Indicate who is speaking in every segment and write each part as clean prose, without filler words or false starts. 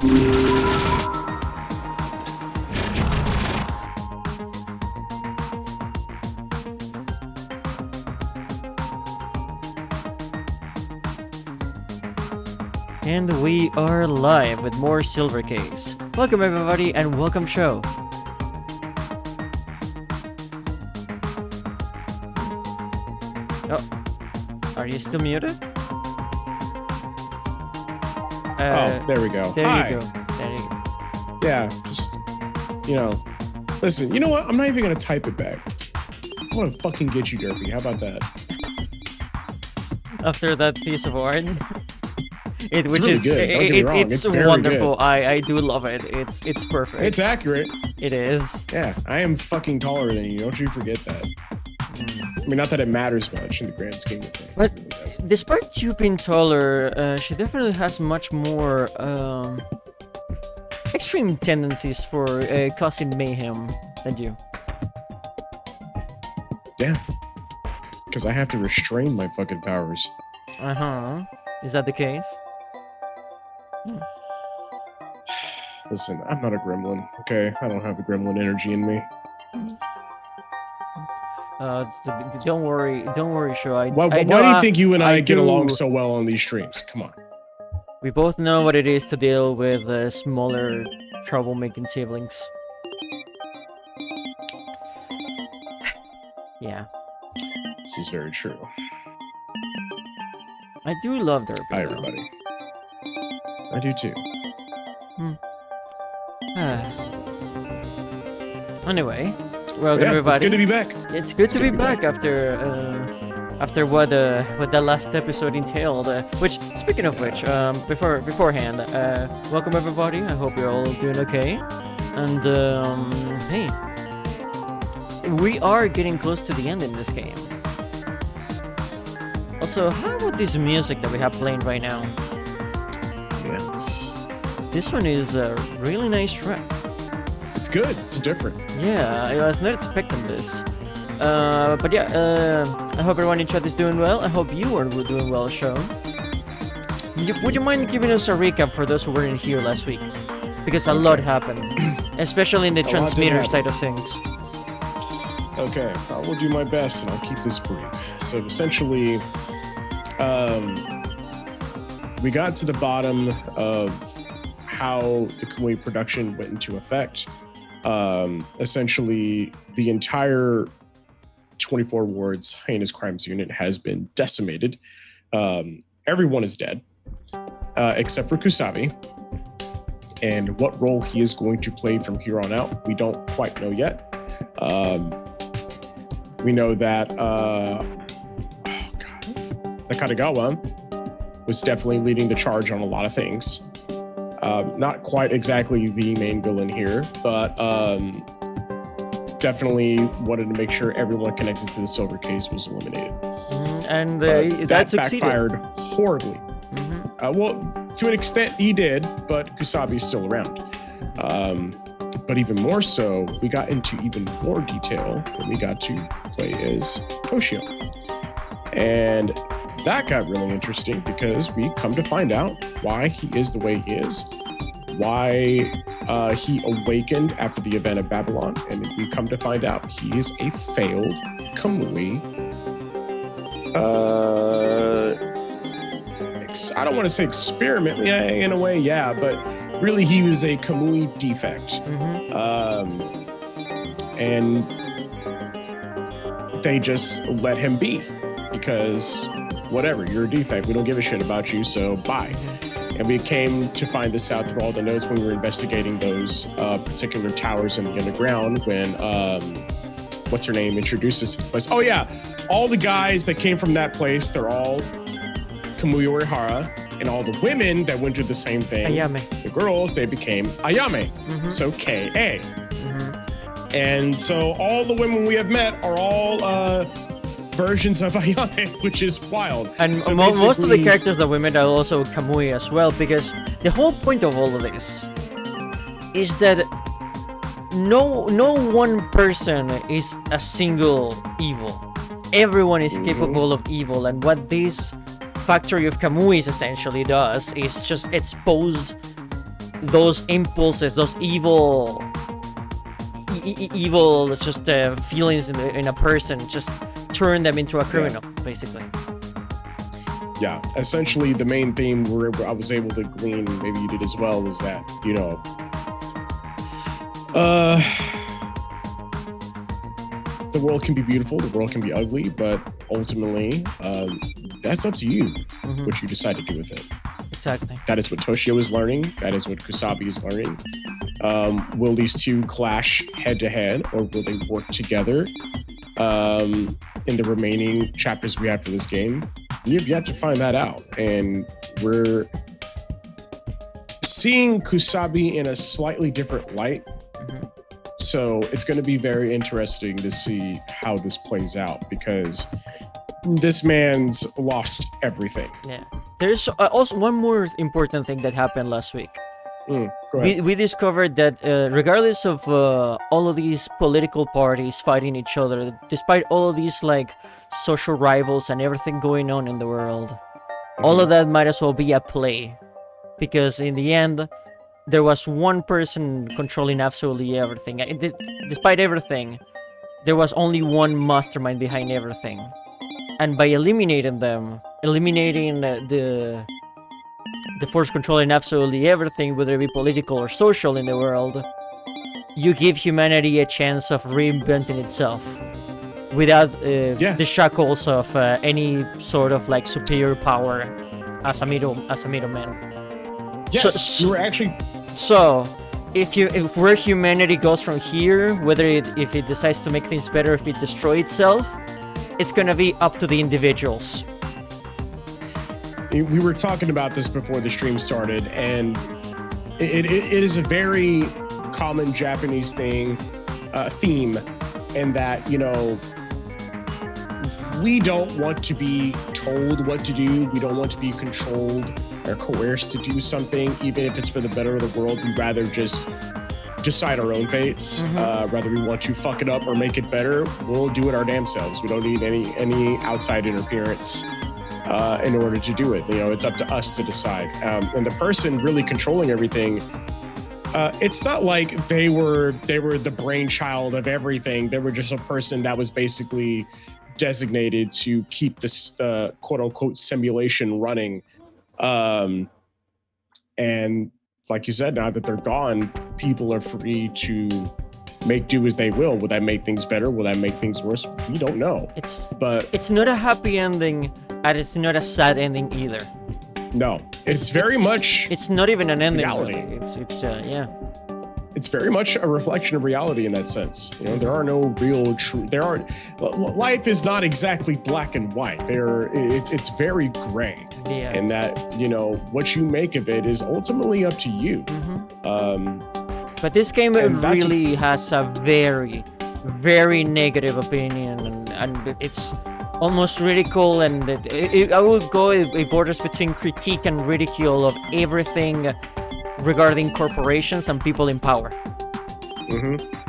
Speaker 1: And we are live with more Silver Case. Welcome everybody and welcome show. Oh, are you still muted?
Speaker 2: There we go.
Speaker 1: There
Speaker 2: Hi.
Speaker 1: you go. There you go.
Speaker 2: Yeah, just, listen, you know what? I'm not even going to type it back. I want to fucking get you, Derpy. How about that?
Speaker 1: After that piece of art.
Speaker 2: It's really good. Don't get me wrong.
Speaker 1: It's
Speaker 2: very
Speaker 1: wonderful.
Speaker 2: good.
Speaker 1: I do love it. It's perfect.
Speaker 2: It's accurate.
Speaker 1: It is.
Speaker 2: Yeah, I am fucking taller than you. Don't you forget that. I mean, not that it matters much in the grand scheme of things.
Speaker 1: But
Speaker 2: it really doesn't.
Speaker 1: despite you being taller, she definitely has much more extreme tendencies for causing mayhem than you.
Speaker 2: Yeah. Because I have to restrain my fucking powers.
Speaker 1: Uh-huh. Is that the case?
Speaker 2: Listen, I'm not a gremlin, okay? I don't have the gremlin energy in me.
Speaker 1: Don't worry, Sho.
Speaker 2: Why do you think you and I get along so well on these streams? Come on.
Speaker 1: We both know what it is to deal with smaller, troublemaking siblings. Yeah.
Speaker 2: This is very true.
Speaker 1: I do love Derpy.
Speaker 2: Hi, everybody. I do too.
Speaker 1: Anyway, welcome
Speaker 2: Yeah,
Speaker 1: everybody.
Speaker 2: it's good to be back.
Speaker 1: It's good to be back after what the last episode entailed. Which, speaking of which, beforehand, welcome everybody. I hope you're all doing okay. And hey, we are getting close to the end in this game. Also, how about this music that we have playing right now?
Speaker 2: Yeah,
Speaker 1: This one is a really nice track.
Speaker 2: it's good. It's different.
Speaker 1: Yeah, I was not expecting this. But yeah, I hope everyone in chat is doing well. I hope you are doing well, Sho. Would you mind giving us a recap for those who weren't here last week? Because a lot happened, especially in the transmitter side of things.
Speaker 2: Okay, I will do my best and I'll keep this brief. So essentially, we got to the bottom of how the Kamui production went into effect. Essentially, the entire 24 wards heinous crimes unit has been decimated. Everyone is dead, except for Kusabi. And what role he is going to play from here on out, we don't quite know yet. We know that Nakatagawa was definitely leading the charge on a lot of things. Not quite exactly the main villain here, but definitely wanted to make sure everyone connected to the Silver Case was eliminated.
Speaker 1: And
Speaker 2: that
Speaker 1: that succeeded.
Speaker 2: backfired horribly. Well, to an extent he did, but Kusabi's still around. But even more so, we got into even more detail when we got to play as Toshio. And that got really interesting because we come to find out why he is the way he is, why he awakened after the event of Babylon, and we come to find out he is a failed Kamui. I don't want to say experiment, yeah, in a way, yeah, but really he was a Kamui defect. And they just let him be because whatever, you're a defect, we don't give a shit about you, so bye. And we came to find this out through all the notes when we were investigating those particular towers in the underground when what's her name introduced us to the place. Oh yeah, all the guys that came from that place, they're all Kamui Uehara, and all the women that went through the same thing,
Speaker 1: Ayame.
Speaker 2: the girls, they became Ayame, so K.A. And so all the women we have met are all versions of Ayame, which is wild.
Speaker 1: And
Speaker 2: so
Speaker 1: most of the characters that we met are also Kamui as well, because the whole point of all of this is that no one person is a single evil. Everyone is capable of evil, and what this factory of Kamuis essentially does is just expose those impulses, those evil, evil just feelings in a person, just turn them into a criminal, basically.
Speaker 2: Yeah, essentially the main theme where I was able to glean, maybe you did as well, was that, you know, the world can be beautiful, the world can be ugly, but ultimately, that's up to you, what you decide to do with it.
Speaker 1: Exactly.
Speaker 2: That is what Toshio is learning. That is what Kusabi is learning. Will these two clash head to head, or will they work together in the remaining chapters we have for this game? You've yet to find that out. And we're seeing Kusabi in a slightly different light. So it's going to be very interesting to see how this plays out, because this man's lost everything.
Speaker 1: Yeah. There's also one more important thing that happened last week.
Speaker 2: Go ahead.
Speaker 1: We discovered that regardless of all of these political parties fighting each other, despite all of these like social rivals and everything going on in the world, all of that might as well be a play, because in the end, there was one person controlling absolutely everything. Despite everything, there was only one mastermind behind everything, and by eliminating them, eliminating the force controlling absolutely everything, whether it be political or social in the world, you give humanity a chance of reinventing itself without the shackles of any sort of like superior power as a middleman.
Speaker 2: Yes, you were actually.
Speaker 1: So, if where humanity goes from here, whether if it decides to make things better, if it destroys itself, it's gonna be up to the individuals.
Speaker 2: We were talking about this before the stream started, and it is a very common Japanese theme, in that, you know, we don't want to be told what to do. We don't want to be controlled or coerced to do something, even if it's for the better of the world. We'd rather just decide our own fates. Whether we want to fuck it up or make it better, we'll do it our damn selves. We don't need any outside interference in order to do it. You know, it's up to us to decide. And the person really controlling everything, it's not like they were the brainchild of everything. They were just a person that was basically designated to keep this quote unquote simulation running. And like you said, now that they're gone, people are free to make do as they will. Will that make things better? Will that make things worse? We don't know. It's
Speaker 1: not a happy ending, and it's not a sad ending either.
Speaker 2: No, it's very much.
Speaker 1: It's not even an ending.
Speaker 2: Reality.
Speaker 1: Really. It's yeah.
Speaker 2: It's very much a reflection of reality in that sense. You know, there are no real true. Life is not exactly black and white. It's very gray.
Speaker 1: Yeah.
Speaker 2: And that, you know, what you make of it is ultimately up to you.
Speaker 1: But this game really has a very, very negative opinion, and it's almost ridicule, and I would go it borders between critique and ridicule of everything regarding corporations and people in power.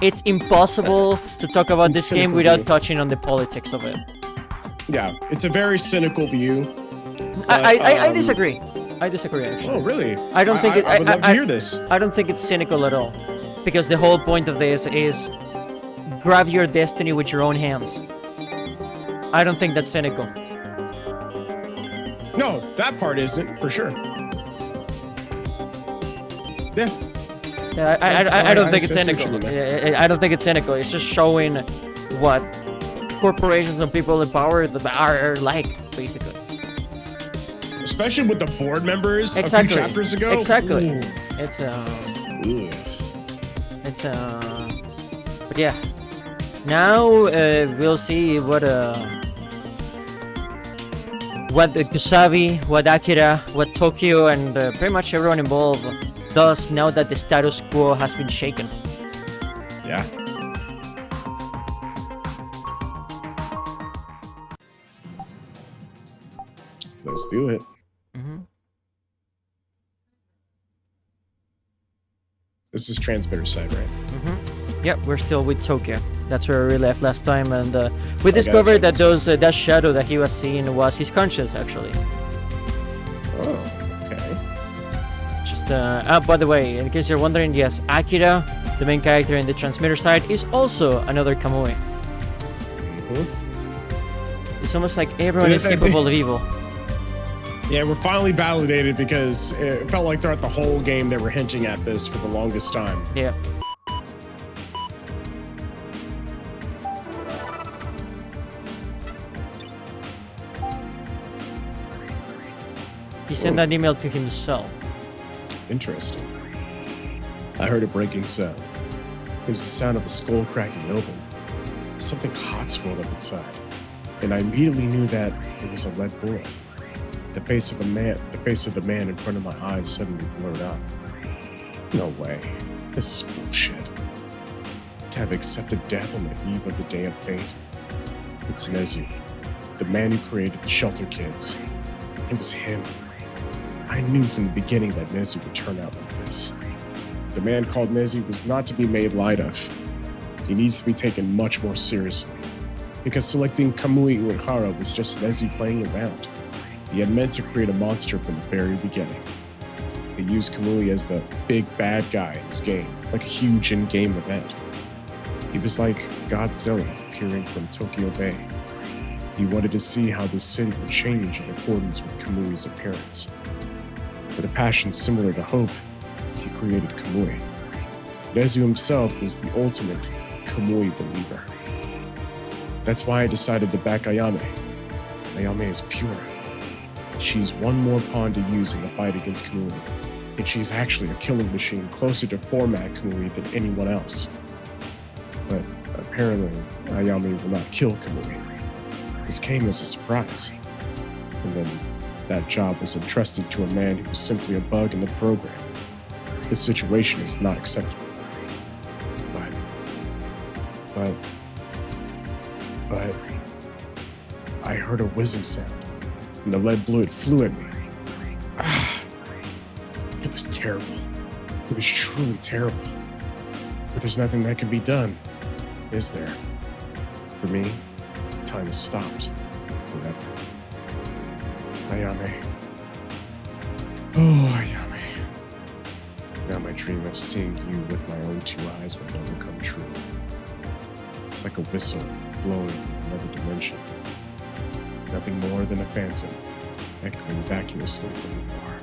Speaker 1: It's impossible to talk about this game without touching on the politics of it.
Speaker 2: Yeah, it's a very cynical view.
Speaker 1: I disagree. I disagree, actually.
Speaker 2: Oh, really?
Speaker 1: I don't think
Speaker 2: I would love to hear this.
Speaker 1: I don't think it's cynical at all, because the whole point of this is grab your destiny with your own hands. I don't think that's cynical.
Speaker 2: No, that part isn't, for sure. Yeah.
Speaker 1: I don't think it's cynical. I don't think it's cynical. It's just showing what corporations and people in power are like, basically.
Speaker 2: Especially with the board members a few chapters ago.
Speaker 1: Exactly.
Speaker 2: Ooh.
Speaker 1: But yeah. Now we'll see what Kusabi, what Akira, what Tokyo, and pretty much everyone involved does now that the status quo has been shaken.
Speaker 2: Yeah. Let's do it. This is transmitter side, right?
Speaker 1: Yep, we're still with Tokyo. That's where we left last time, and we discovered that that shadow that he was seeing was his conscience, actually.
Speaker 2: Oh, okay.
Speaker 1: Just just by the way, in case you're wondering, yes, Akira, the main character in the transmitter side, is also another Kamui. It's almost like everyone is capable of evil.
Speaker 2: Yeah, we're finally validated because it felt like throughout the whole game they were hinting at this for the longest time.
Speaker 1: Yeah. He sent that email to himself.
Speaker 2: Interesting. I heard a breaking sound. It was the sound of a skull cracking open. Something hot swelled up inside, and I immediately knew that it was a lead bullet. The face of the man in front of my eyes suddenly blurred out. No way. This is bullshit. To have accepted death on the eve of the day of fate. It's Nezu, the man who created the Shelter Kids. It was him. I knew from the beginning that Nezu would turn out like this. The man called Nezu was not to be made light of. He needs to be taken much more seriously. Because selecting Kamui Uehara was just Nezu playing around. He had meant to create a monster from the very beginning. He used Kamui as the big bad guy in his game, like a huge in-game event. He was like Godzilla appearing from Tokyo Bay. He wanted to see how the city would change in accordance with Kamui's appearance. With a passion similar to Hope, he created Kamui. Nezu himself is the ultimate Kamui believer. That's why I decided to back Ayame. Ayame is pure. She's one more pawn to use in the fight against Kamui, and she's actually a killing machine closer to format Kamui than anyone else. But apparently, Ayame will not kill Kamui. This came as a surprise. And then that job was entrusted to a man who was simply a bug in the program. This situation is not acceptable. But I heard a whizzing sound, and the lead bullet flew at me. It was terrible. It was truly terrible. But there's nothing that can be done, is there? For me, time has stopped forever. Ayame. Oh, Ayame. Now my dream of seeing you with my own two eyes will never come true. It's like a whistle blowing in another dimension. Nothing more than a phantom echoing vacuously from afar.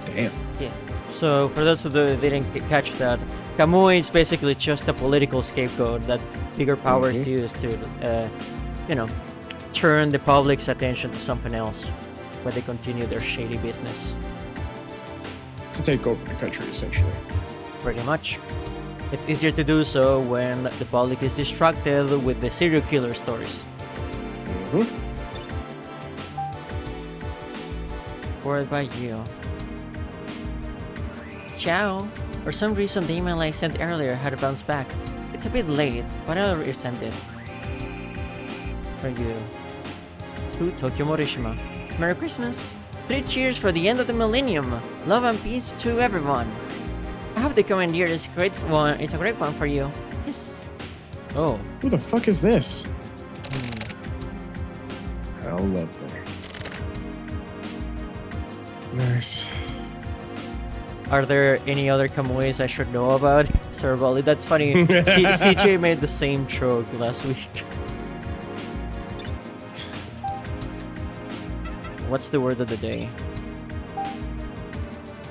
Speaker 2: Damn.
Speaker 1: Yeah. So for those who didn't catch that, Kamui is basically just a political scapegoat that bigger powers use to, turn the public's attention to something else, where they continue their shady business.
Speaker 2: To take over the country, essentially.
Speaker 1: Pretty much. It's easier to do so when the public is distracted with the serial killer stories. Forwarded by you. Ciao. For some reason, the email I sent earlier had to bounce back. It's a bit late, but I'll resend it. For you. To Tokyo Morishima. Merry Christmas. 3 cheers for the end of the millennium. Love and peace to everyone. I hope the coming year is great one. It's a great one for you. Yes. Oh.
Speaker 2: Who the fuck is this? How lovely. Nice.
Speaker 1: Are there any other Kamuis I should know about? Sir Wally, that's funny. CJ made the same joke last week. What's the word of the day?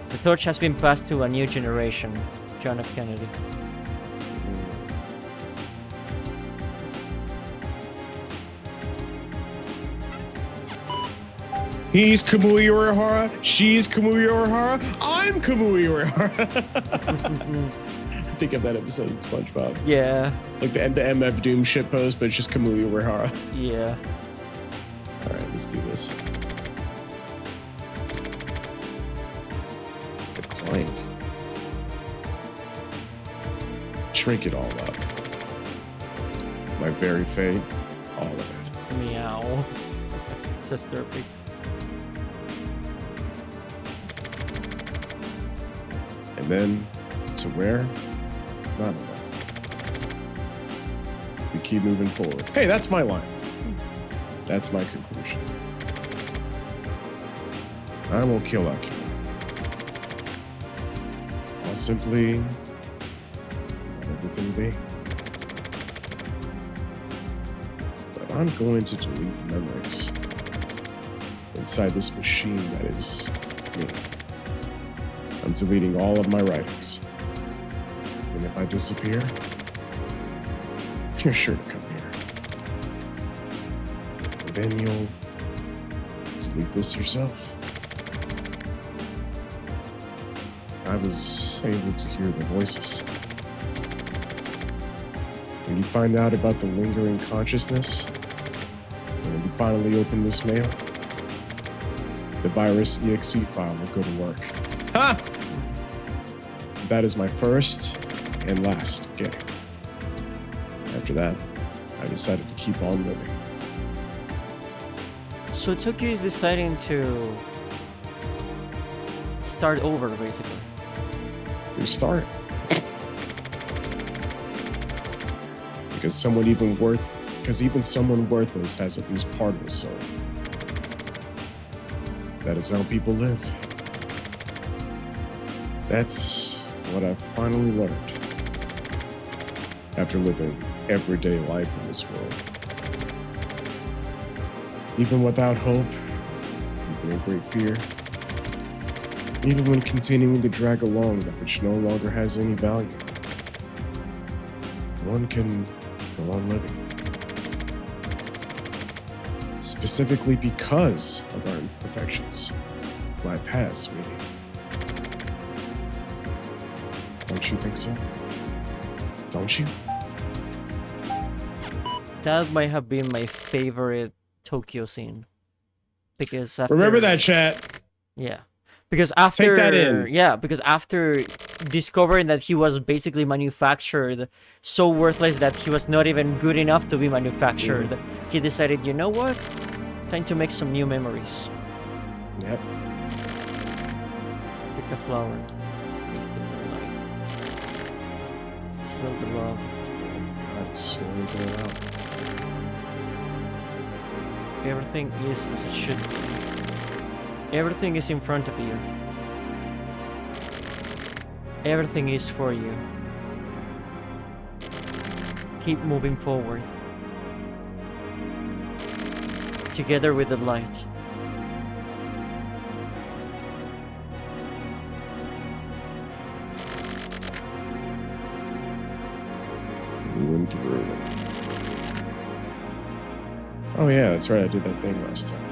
Speaker 1: The torch has been passed to a new generation. John F. Kennedy.
Speaker 2: He's Kamui Uehara, she's Kamui Uehara, I'm Kamui Uehara. I think of that episode in SpongeBob.
Speaker 1: Yeah.
Speaker 2: Like the MF Doom shitpost, but it's just Kamui Uehara.
Speaker 1: Yeah.
Speaker 2: Alright, let's do this. The client. Shrink it all up. My very fate, all of it.
Speaker 1: Meow. It's disturbing.
Speaker 2: And then, to where? Not allowed. We keep moving forward. Hey, that's my line. That's my conclusion. I will kill Akira. simply let everything be. But I'm going to delete the memories inside this machine that is me. I'm deleting all of my writings. And if I disappear, you're sure to come here. And then you'll delete this yourself. I was able to hear the voices. When you find out about the lingering consciousness, and when you finally open this mail, the virus exe file will go to work. Ha! That is my first and last game. After that, I decided to keep on living.
Speaker 1: So Tokyo is deciding to start over, basically.
Speaker 2: Restart. Because even someone worthless has at least part of a soul. That is how people live. That's what I've finally learned after living everyday life in this world. Even without hope, even in great fear, even when continuing to drag along that which no longer has any value, one can go on living. Specifically because of our imperfections, life has meaning. Don't you think so? Don't you?
Speaker 1: That might have been my favorite Tokyo scene. Because after...
Speaker 2: Remember that, chat.
Speaker 1: Yeah. Because after...
Speaker 2: Take that in.
Speaker 1: Yeah, because after discovering that he was basically manufactured, so worthless that he was not even good enough to be manufactured, he decided, you know what? Time to make some new memories.
Speaker 2: Yep.
Speaker 1: Pick the flower. Make the moonlight. Feel the love.
Speaker 2: God, slowly going out.
Speaker 1: Everything is as it should be. Everything is in front of you. Everything is for you. Keep moving forward. Together with the light.
Speaker 2: Through and through. Oh yeah, that's right, I did that thing last time.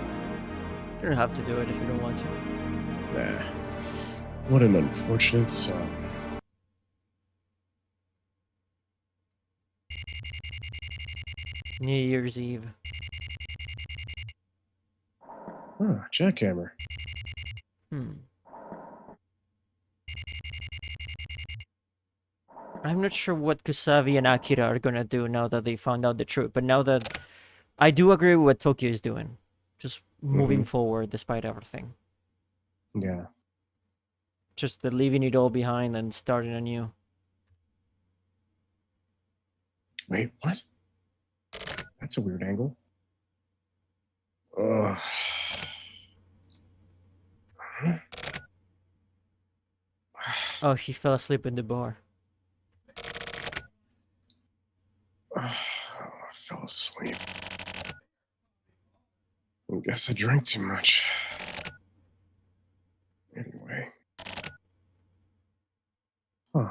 Speaker 1: You don't have to do it if you don't want to.
Speaker 2: Nah. What an unfortunate son.
Speaker 1: New Year's Eve.
Speaker 2: Oh, jackhammer.
Speaker 1: I'm not sure what Kusavi and Akira are gonna do now that they found out the truth, but now that I do agree with what Tokyo is doing. Just moving forward despite everything.
Speaker 2: Yeah.
Speaker 1: Just leaving it all behind and starting anew.
Speaker 2: Wait, what? That's a weird angle. Ugh.
Speaker 1: Oh, he fell asleep in the bar.
Speaker 2: I fell asleep. I guess I drank too much. Anyway. Huh.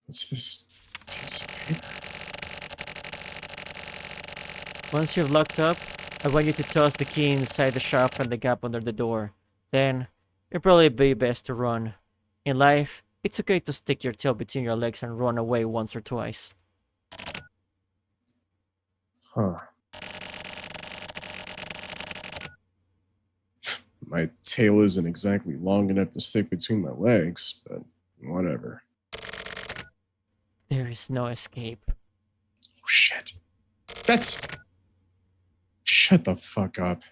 Speaker 2: What's this piece of paper?
Speaker 1: Once you've locked up, I want you to toss the key inside the shaft and the gap under the door. Then, it'll probably be best to run. In life, it's okay to stick your tail between your legs and run away once or twice.
Speaker 2: Huh. My tail isn't exactly long enough to stick between my legs, but whatever.
Speaker 1: There is no escape.
Speaker 2: Oh, shit. That's... Shut the fuck up.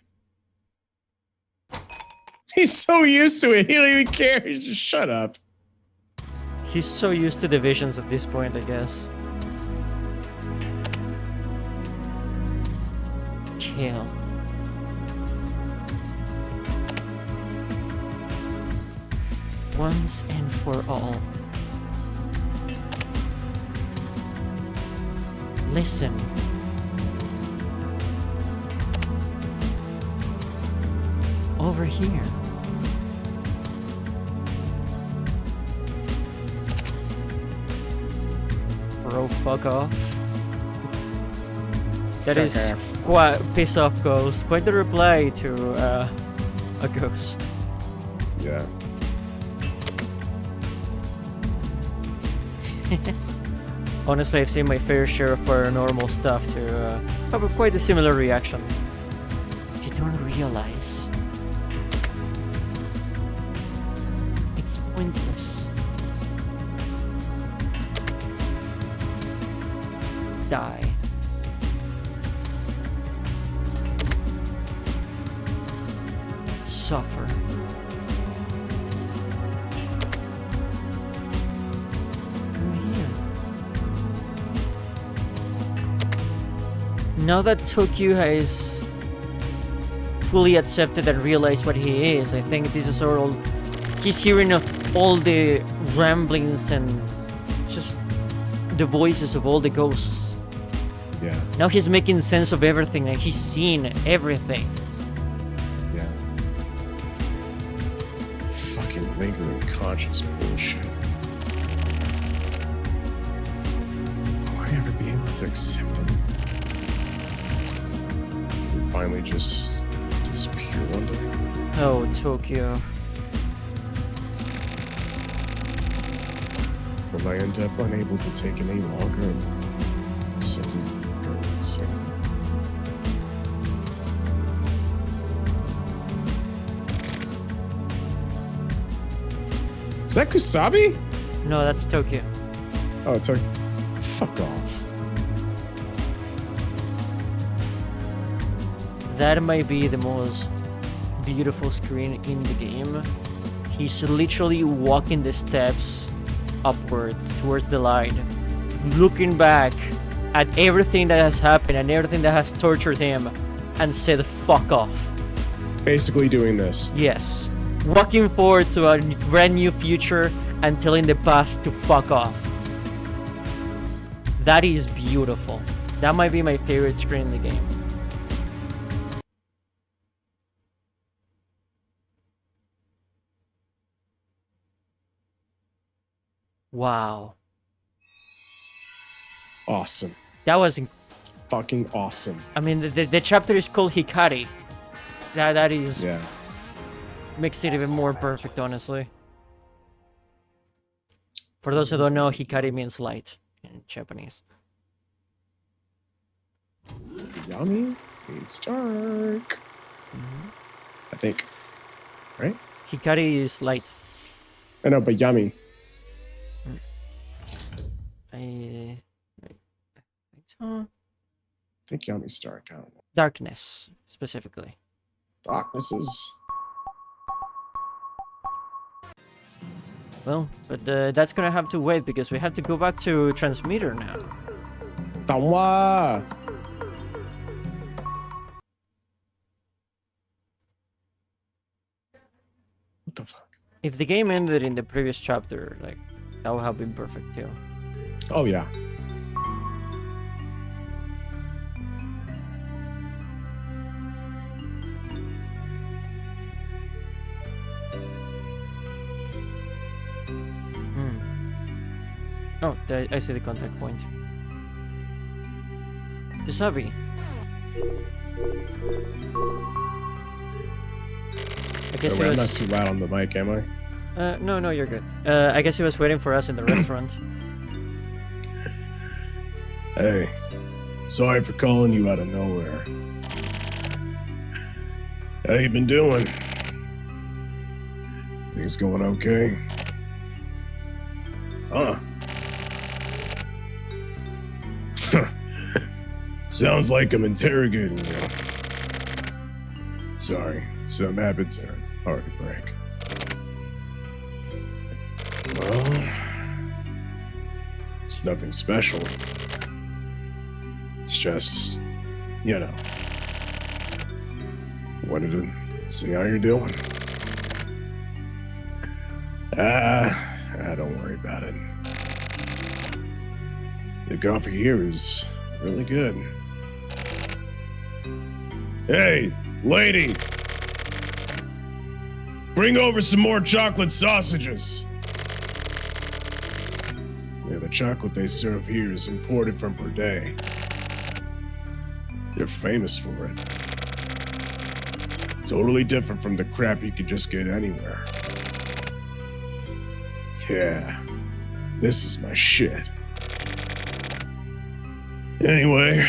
Speaker 2: He's so used to it, he don't even care. He's just shut up.
Speaker 1: He's so used to the visions at this point, I guess. Kill. once and for all. Listen. Over here. Bro, fuck off. That
Speaker 2: Fuck
Speaker 1: is
Speaker 2: off.
Speaker 1: quite piss off ghost. Quite the reply to a ghost.
Speaker 2: Yeah.
Speaker 1: Honestly, I've seen my fair share of paranormal stuff to have quite a similar reaction. You don't realize. It's pointless. Die. Suffer. Come here. Now that Tokyo has fully accepted and realized what he is, I think this is all. He's hearing all the ramblings and just the voices of all the ghosts.
Speaker 2: Yeah.
Speaker 1: Now he's making sense of everything and he's seen everything.
Speaker 2: Yeah. Fucking lingering conscious bullshit. Will I ever be able to accept them? And finally just disappear one day?
Speaker 1: Oh, Tokyo.
Speaker 2: Will I end up unable to take it any longer and simply go insane? Is that Kusabi?
Speaker 1: No, that's Tokyo.
Speaker 2: Oh, it's like, fuck off.
Speaker 1: That might be the most beautiful screen in the game. He's literally walking the steps upwards towards the light, looking back at everything that has happened and everything that has tortured him, and said fuck off.
Speaker 2: Basically doing this.
Speaker 1: Yes. Walking forward to a brand new future and telling the past to fuck off. That is beautiful. That might be my favorite screen in the game. Wow.
Speaker 2: Awesome.
Speaker 1: That was
Speaker 2: Fucking awesome.
Speaker 1: I mean, the chapter is called Hikari. That is
Speaker 2: Yeah.
Speaker 1: makes it even more perfect, honestly. For those who don't know, Hikari means light in Japanese.
Speaker 2: Yami means dark. I think. Right?
Speaker 1: Hikari is light.
Speaker 2: I know, but Yami.
Speaker 1: I think so.
Speaker 2: I think Yami's dark. I don't know.
Speaker 1: Darkness, specifically.
Speaker 2: Darkness is.
Speaker 1: Well, but that's gonna have to wait because we have to go back to Transmitter now.
Speaker 2: Tanwa! What the fuck?
Speaker 1: If the game ended in the previous chapter, like, that would have been perfect too.
Speaker 2: Oh, yeah.
Speaker 1: Oh, I see the contact point. Kusabi. I guess
Speaker 2: Oh,
Speaker 1: he
Speaker 2: wait, I'm
Speaker 1: was...
Speaker 2: not too loud on the mic, am I?
Speaker 1: No, you're good. I guess he was waiting for us in the restaurant.
Speaker 2: Hey, sorry for calling you out of nowhere. How you been doing? Things going okay? Huh? Sounds like I'm interrogating you. Sorry, some habits are hard to break. Well, it's nothing special. It's just, you know, wanted to see how you're doing. Don't worry about it. The coffee here is really good. Hey, lady! Bring over some more chocolate sausages! Yeah, the chocolate they serve here is imported from Purdue. They're famous for it. Totally different from the crap you could just get anywhere. Yeah, this is my shit. Anyway,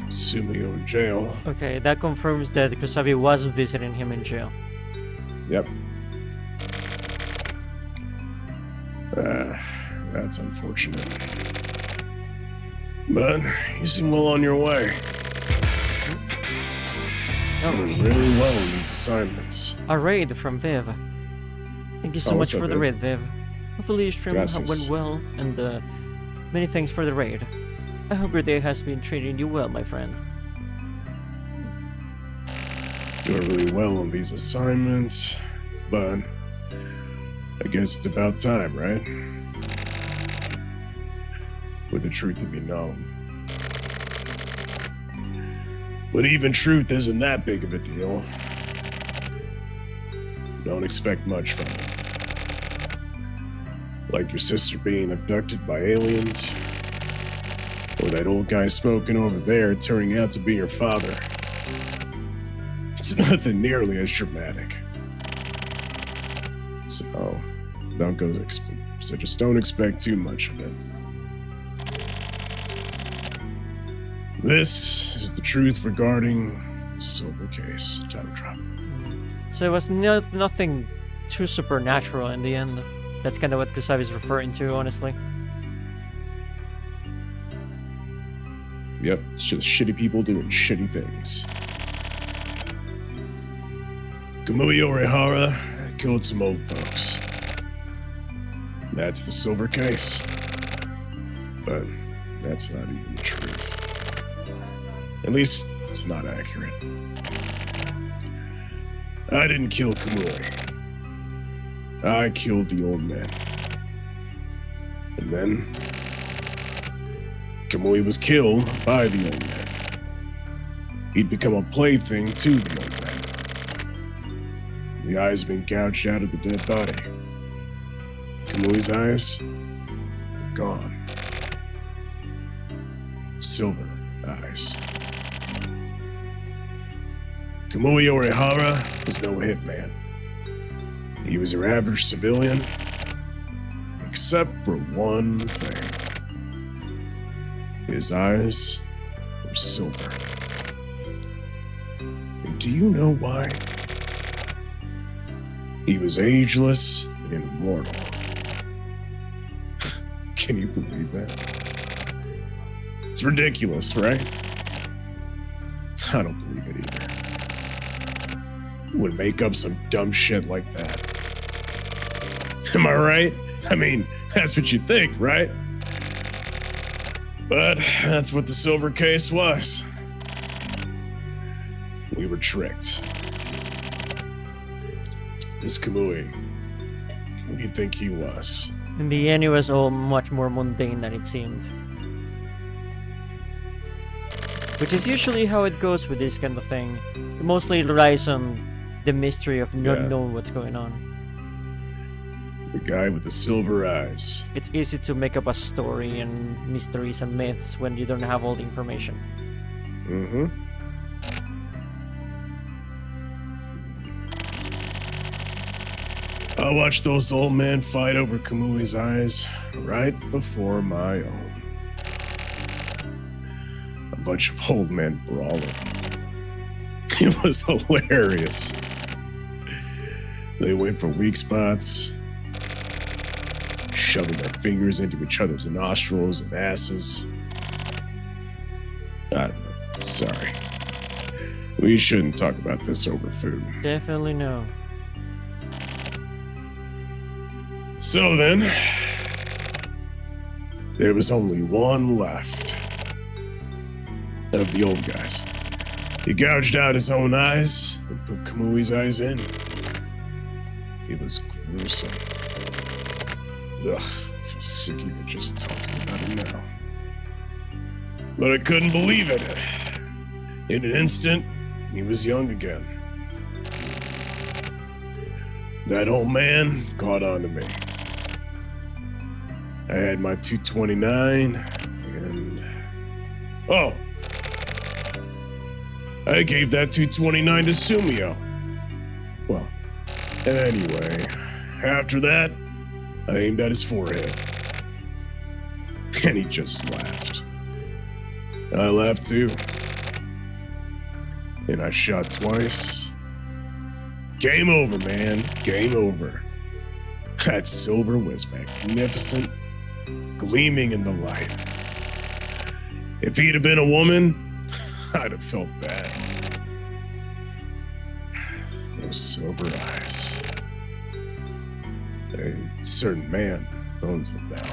Speaker 2: Sumio in jail.
Speaker 1: Okay, that confirms that Kusabi was visiting him in jail.
Speaker 2: Yep. That's unfortunate. But you seem well on your way. Doing really well in these assignments.
Speaker 1: A raid from Viv. Thank you so much for the raid, Viv. Hopefully your stream went well, and many thanks for the raid. I hope your day has been treating you well, my friend.
Speaker 2: Doing really well on these assignments, but I guess it's about time, right? For the truth to be known. But even truth isn't that big of a deal. Don't expect much from it. Like your sister being abducted by aliens, or that old guy smoking over there turning out to be your father. It's nothing nearly as dramatic. So just don't expect too much of it. This is the truth regarding the silver case, Title Drop.
Speaker 1: So it was nothing too supernatural in the end. That's kind of what Kusabi's referring to, honestly.
Speaker 2: Yep, it's just shitty people doing shitty things. Kamui Orihara killed some old folks. That's the silver case. But that's not even the truth. At least, it's not accurate. I didn't kill Kamui. I killed the old man. And then, Kamui was killed by the old man. He'd become a plaything to the old man. The eyes had been gouged out of the dead body. Kamui's eyes were gone. Silver eyes. Kamui Orihara was no hitman. He was your average civilian, except for one thing. His eyes were silver. And do you know why? He was ageless and immortal. Can you believe that? It's ridiculous, right? I don't believe it either. Who would make up some dumb shit like that? Am I right? I mean, that's what you'd think, right? But that's what the silver case was. We were tricked. This Kamui, who do you think he was?
Speaker 1: In the end, it was all much more mundane than it seemed. Which is usually how it goes with this kind of thing. It mostly relies on the mystery of not knowing what's going on.
Speaker 2: The guy with the silver eyes.
Speaker 1: It's easy to make up a story and mysteries and myths when you don't have all the information.
Speaker 2: Mm-hmm. I watched those old men fight over Kamui's eyes right before my own. A bunch of old men brawling. It was hilarious. They went for weak spots, shoving their fingers into each other's nostrils and asses. Sorry. We shouldn't talk about this over food.
Speaker 1: Definitely no.
Speaker 2: So then, there was only one left of the old guys. He gouged out his own eyes and put Kamui's eyes in. It was gruesome. Ugh, I feel sick even just talking about it now. But I couldn't believe it. In an instant, he was young again. That old man caught on to me. I had my 229, and... Oh! I gave that 229 to Sumio. Well, anyway, after that, I aimed at his forehead. And he just laughed. I laughed too. And I shot twice. Game over, man. Game over. That silver was magnificent, gleaming in the light. If he'd have been a woman, I'd have felt bad. Those silver eyes. A certain man owns them now.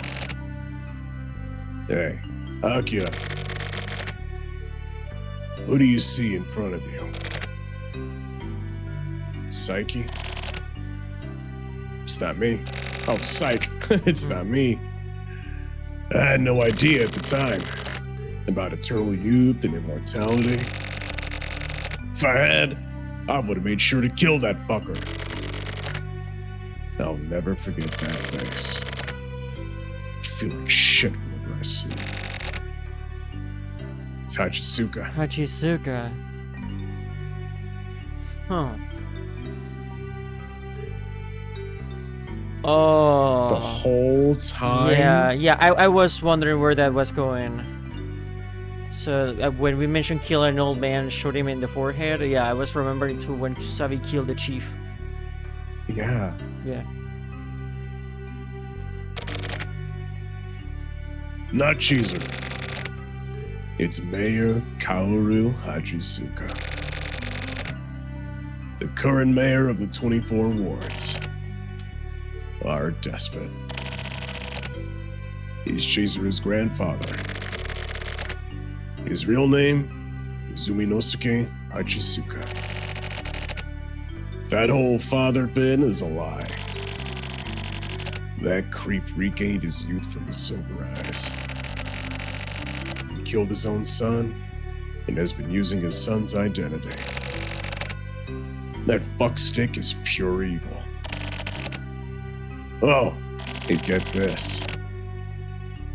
Speaker 2: Hey, Akia. Who do you see in front of you? Psyche? It's not me. Oh, psych. It's not me. I had no idea at the time about eternal youth and immortality. If I had, I would have made sure to kill that fucker. I'll never forget that face. I feel like shit whenever I see it. It's Hachisuka.
Speaker 1: Hachisuka. Huh. Oh.
Speaker 2: The whole time?
Speaker 1: Yeah, I was wondering where that was going. So when we mentioned kill an old man, shot him in the forehead, yeah, I was remembering too when Kusabi killed the chief.
Speaker 2: Yeah.
Speaker 1: Yeah.
Speaker 2: Not Chizuru. It's Mayor Kaoru Hachisuka. The current mayor of the 24 wards. Our despot. He's Chizuru's grandfather. His real name, Zuminosuke Hachisuka. That whole father bit is a lie. That creep regained his youth from the silver eyes. He killed his own son and has been using his son's identity. That fuckstick is pure evil. Oh, and get this.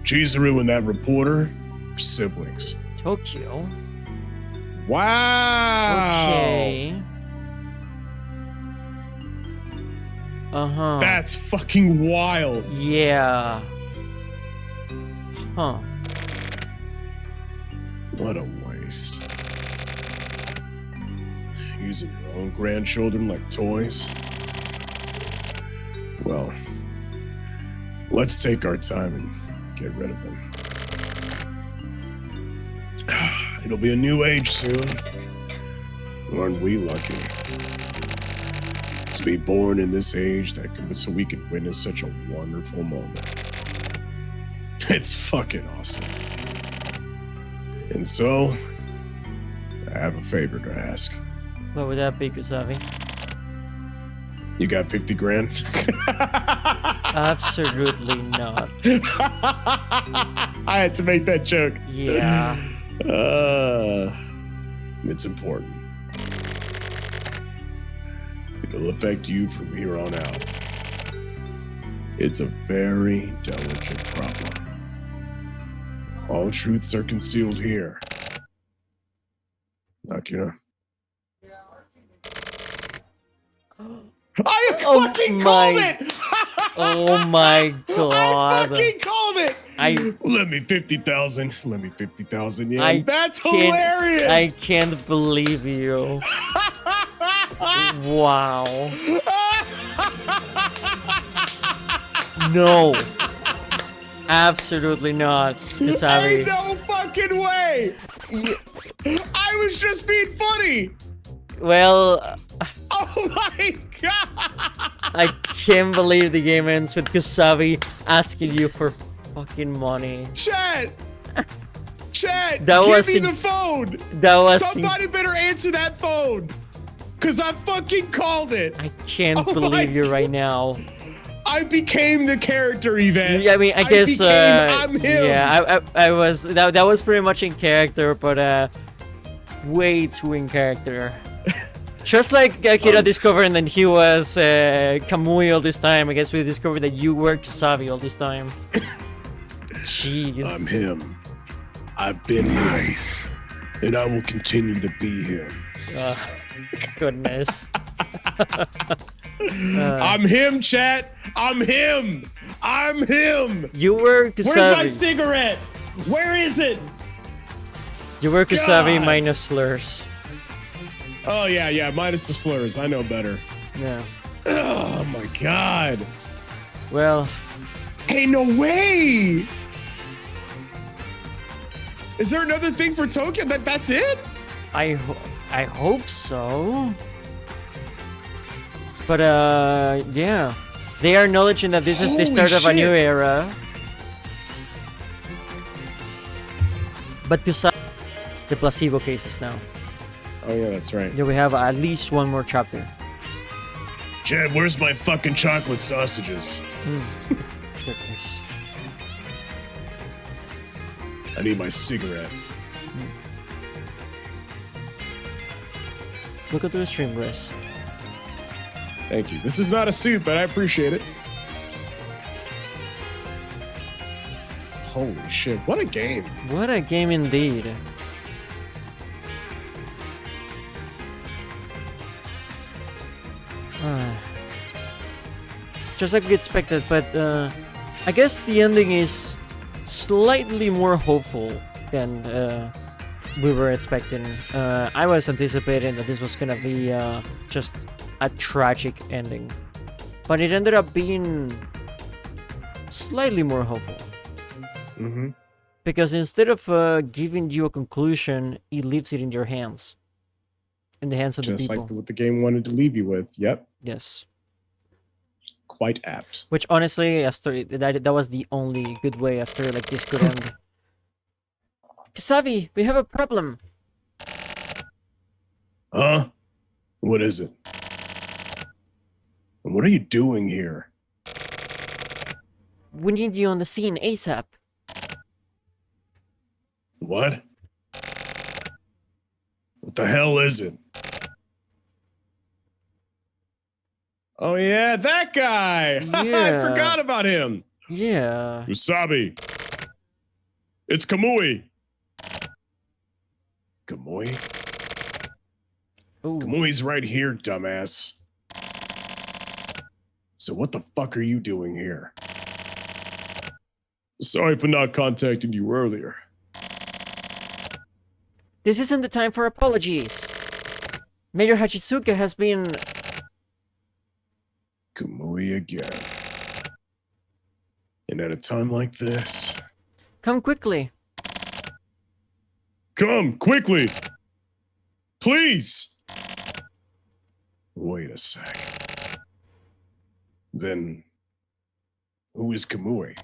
Speaker 2: Chizuru and that reporter are siblings.
Speaker 1: Tokyo?
Speaker 2: Wow!
Speaker 1: Okay. Uh-huh.
Speaker 2: That's fucking wild.
Speaker 1: Yeah. Huh.
Speaker 2: What a waste. Using your own grandchildren like toys? Well, let's take our time and get rid of them. It'll be a new age soon. Aren't we lucky to be born in this age so we can witness such a wonderful moment? It's fucking awesome. And so, I have a favor to ask.
Speaker 1: What would that be, Kusabi?
Speaker 2: You got 50 grand?
Speaker 1: Absolutely not.
Speaker 2: I had to make that joke.
Speaker 1: Yeah.
Speaker 2: It's important. It'll affect you from here on out. It's a very delicate problem. All truths are concealed here. Akira. I fucking called it!
Speaker 1: Oh my god.
Speaker 2: I fucking called it! Let me 50,000. Let me 50,000. Yeah, that's hilarious.
Speaker 1: I can't believe you. Wow. No. Absolutely not. Kusabi.
Speaker 2: Ain't no fucking way. I was just being funny.
Speaker 1: Well.
Speaker 2: Oh my god.
Speaker 1: I can't believe the game ends with Kusabi asking you for fucking money.
Speaker 2: Chat, give
Speaker 1: was
Speaker 2: me the phone. Somebody better answer that phone, cause I fucking called it.
Speaker 1: I can't believe you right now.
Speaker 2: I became the character, Yvette.
Speaker 1: Yeah, I mean, I guess.
Speaker 2: I'm him.
Speaker 1: Yeah, I was. That was pretty much in character, but way too in character. Just like Akira discovered, and then he was Kamui all this time. I guess we discovered that you were Kusabi all this time. Jeez.
Speaker 2: I'm him. I've been him, and I will continue to be him.
Speaker 1: Goodness.
Speaker 2: I'm him, chat. I'm him. I'm him.
Speaker 1: You were Kusabi.
Speaker 2: Where's my cigarette? Where is it?
Speaker 1: You were Kusabi
Speaker 2: God.
Speaker 1: minus slurs.
Speaker 2: Oh yeah, minus the slurs. I know better.
Speaker 1: Yeah.
Speaker 2: Oh my god.
Speaker 1: Well.
Speaker 2: Hey, no way. Is there another thing for Tokyo? That's it?
Speaker 1: I hope so. But yeah. They are acknowledging that this is the start of a new era. But Kusabi, the placebo cases now.
Speaker 2: Oh yeah, that's right.
Speaker 1: Yeah, we have at least one more chapter.
Speaker 2: Chad, where's my fucking chocolate sausages?
Speaker 1: Goodness.
Speaker 2: I need my cigarette.
Speaker 1: Look at the stream, Chris.
Speaker 2: Thank you. This is not a suit, but I appreciate it. Holy shit, what a game.
Speaker 1: What a game indeed. Just like we expected, but I guess the ending is slightly more hopeful than we were expecting. I was anticipating that this was gonna be just a tragic ending, but it ended up being slightly more hopeful.
Speaker 2: Mm-hmm.
Speaker 1: Because instead of giving you a conclusion, it leaves it in your hands. In the hands of the people.
Speaker 2: Just like what the game wanted to leave you with. Yep.
Speaker 1: Yes.
Speaker 2: Quite apt.
Speaker 1: Which honestly, a story that was the only good way a story like this could end. Kusabi, we have a problem.
Speaker 2: Huh? What is it? And what are you doing here?
Speaker 1: We need you on the scene ASAP.
Speaker 2: What? What the hell is it? Oh yeah, that guy!
Speaker 1: Yeah.
Speaker 2: I forgot about him!
Speaker 1: Yeah.
Speaker 2: Kusabi! It's Kamui! Kamui?
Speaker 1: Ooh.
Speaker 2: Kamui's right here, dumbass. So what the fuck are you doing here? Sorry for not contacting you earlier.
Speaker 1: This isn't the time for apologies. Mayor Hachisuka has been...
Speaker 2: Kamui again. And at a time like this...
Speaker 1: Come quickly.
Speaker 2: Come, quickly! Please! Wait a sec. Then... who is Kamui?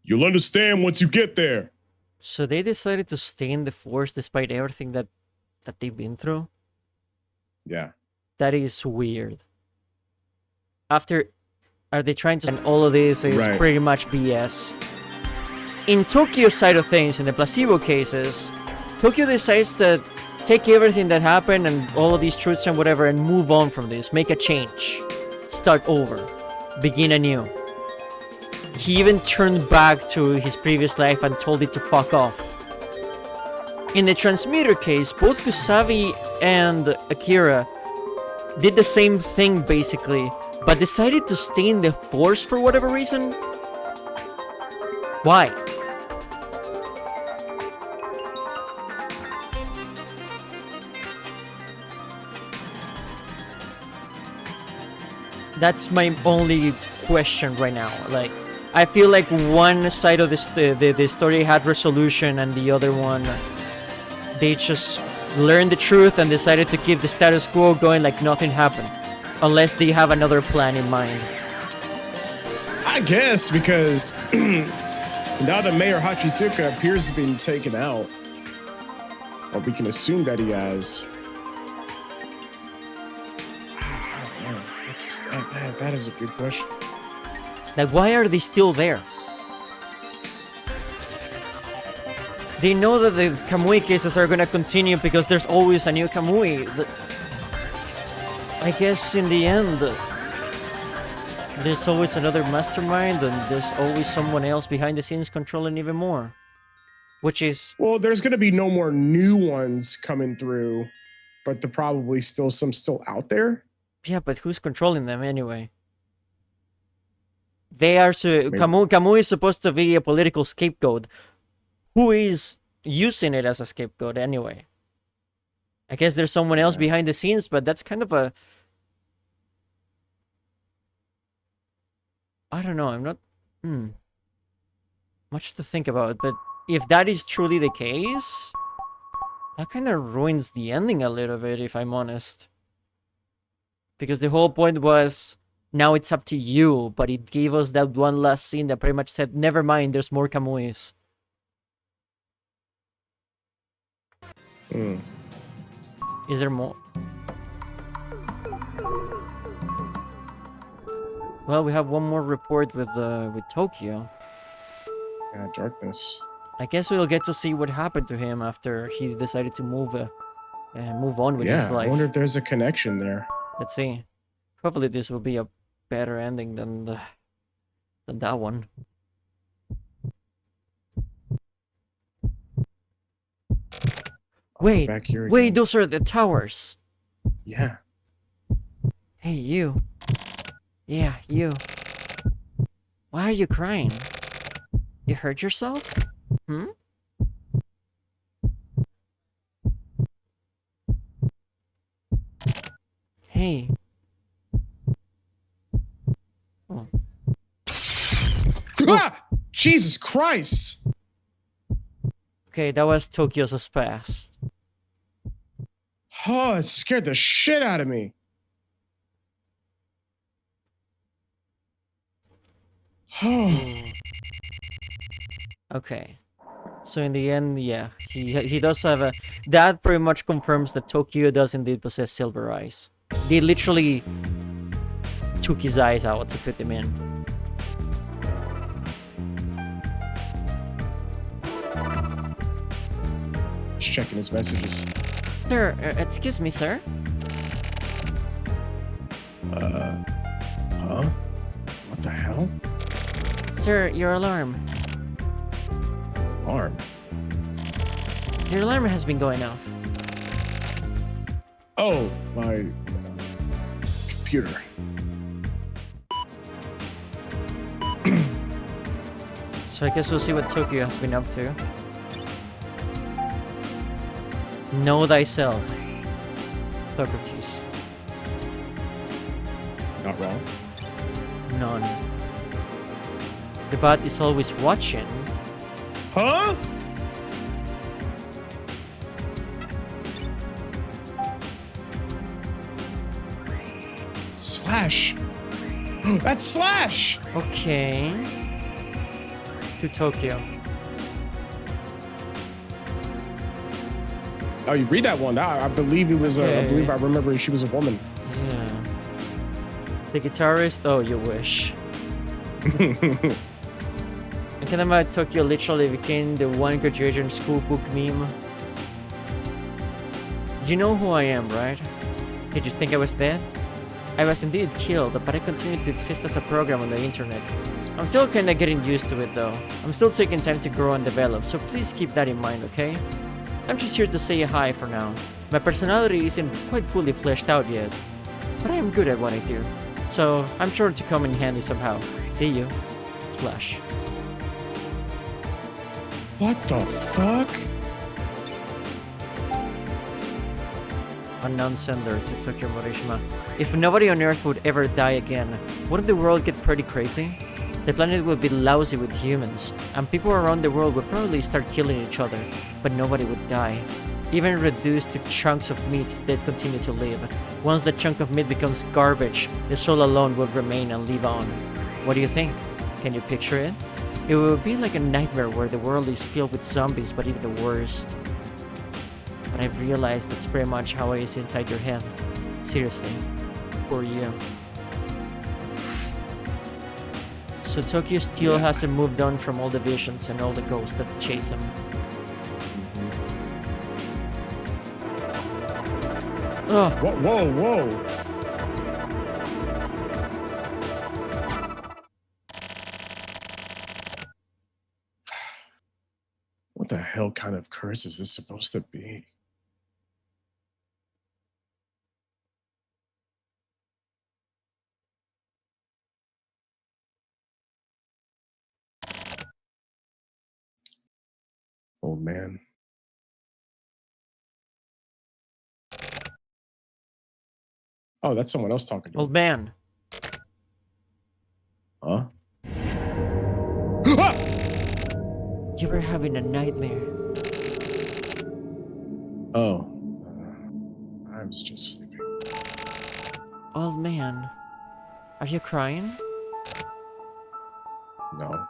Speaker 2: You'll understand once you get there!
Speaker 1: So they decided to stay in the force despite everything that they've been through?
Speaker 2: Yeah.
Speaker 1: That is weird. After... Are they trying to... And all of this is
Speaker 2: Right.
Speaker 1: pretty much BS. In Tokyo's side of things, in the placebo cases, Tokyo decides to take everything that happened and all of these truths and whatever and move on from this. Make a change. Start over. Begin anew. He even turned back to his previous life and told it to fuck off. In the transmitter case, both Kusabi and Akira did the same thing basically, but decided to stay in the force for whatever reason. Why? That's my only question right now. Like, I feel like one side of the story had resolution and the other one, they just learned the truth and decided to keep the status quo going like nothing happened. Unless they have another plan in mind.
Speaker 2: I guess because now that Mayor Hachisuka appears to be taken out, or we can assume that he has. I don't know. That is a good question.
Speaker 1: Like, why are they still there? They know that the Kamui cases are gonna continue because there's always a new Kamui. I guess in the end, there's always another mastermind and there's always someone else behind the scenes controlling even more. Which is...
Speaker 2: Well, there's gonna be no more new ones coming through, but there probably still some out there.
Speaker 1: Yeah, but who's controlling them anyway? They are... Kamui is supposed to be a political scapegoat. Who is using it as a scapegoat anyway? I guess there's someone else behind the scenes, but that's kind of a... I don't know, I'm not... much to think about, but if that is truly the case, that kind of ruins the ending a little bit, if I'm honest. Because the whole point was, now it's up to you, but it gave us that one last scene that pretty much said, never mind, there's more Kamuis. Is there more? Well, we have one more report with Tokyo.
Speaker 2: Yeah, darkness.
Speaker 1: I guess we'll get to see what happened to him after he decided to move on with his life.
Speaker 2: I wonder if there's a connection there.
Speaker 1: Let's see. Hopefully this will be a better ending than that one. Wait,
Speaker 2: back here
Speaker 1: wait,
Speaker 2: again.
Speaker 1: those are the towers.
Speaker 2: Yeah.
Speaker 1: Hey, you. Yeah, you. Why are you crying? You hurt yourself? Hey. Oh.
Speaker 2: Ah! Jesus Christ!
Speaker 1: Okay, that was Tokyo's pass.
Speaker 2: Oh, it scared the shit out of me.
Speaker 1: Okay. So in the end, yeah, he does have a... That pretty much confirms that Tokyo does indeed possess silver eyes. They literally took his eyes out to put them in.
Speaker 2: Just checking his messages.
Speaker 1: Sir, excuse me, sir.
Speaker 2: Huh? What the hell?
Speaker 1: Sir, your alarm.
Speaker 2: Alarm?
Speaker 1: Your alarm has been going off.
Speaker 2: Oh, my computer.
Speaker 1: So I guess we'll see what Tokyo has been up to. Know thyself, Socrates.
Speaker 2: Not wrong.
Speaker 1: None. The bot is always watching.
Speaker 2: Huh? Slash. That's Slash.
Speaker 1: Okay. To Tokyo.
Speaker 2: Oh, you read that one? I believe it was.
Speaker 1: Okay.
Speaker 2: I believe I remember she was a woman.
Speaker 1: Yeah. The guitarist. Oh, you wish. I can imagine Tokyo literally became the one graduation school book meme. You know who I am, right? Did you think I was dead? I was indeed killed, but I continue to exist as a program on the internet. I'm still kinda getting used to it though. I'm still taking time to grow and develop, so please keep that in mind, okay? I'm just here to say hi for now. My personality isn't quite fully fleshed out yet, but I am good at what I do. So I'm sure to come in handy somehow. See you. Slash.
Speaker 2: What the fuck?
Speaker 1: Unknown sender to Tokyo Morishima. If nobody on Earth would ever die again, wouldn't the world get pretty crazy? The planet would be lousy with humans, and people around the world would probably start killing each other, but nobody would die. Even reduced to chunks of meat, they'd continue to live. Once the chunk of meat becomes garbage, the soul alone will remain and live on. What do you think? Can you picture it? It would be like a nightmare where the world is filled with zombies, but even the worst. But I've realized that's pretty much how it is inside your head. Seriously. Poor you. So Tokyo still hasn't moved on from all the visions and all the ghosts that chase him. Oh,
Speaker 2: Whoa, whoa! What the hell kind of curse is this supposed to be? Old man. Oh, that's someone else talking to
Speaker 1: old
Speaker 2: him.
Speaker 1: man.
Speaker 2: Huh?
Speaker 1: You were having a nightmare.
Speaker 2: Oh. I was just sleeping.
Speaker 1: Old man. Are you crying?
Speaker 2: No.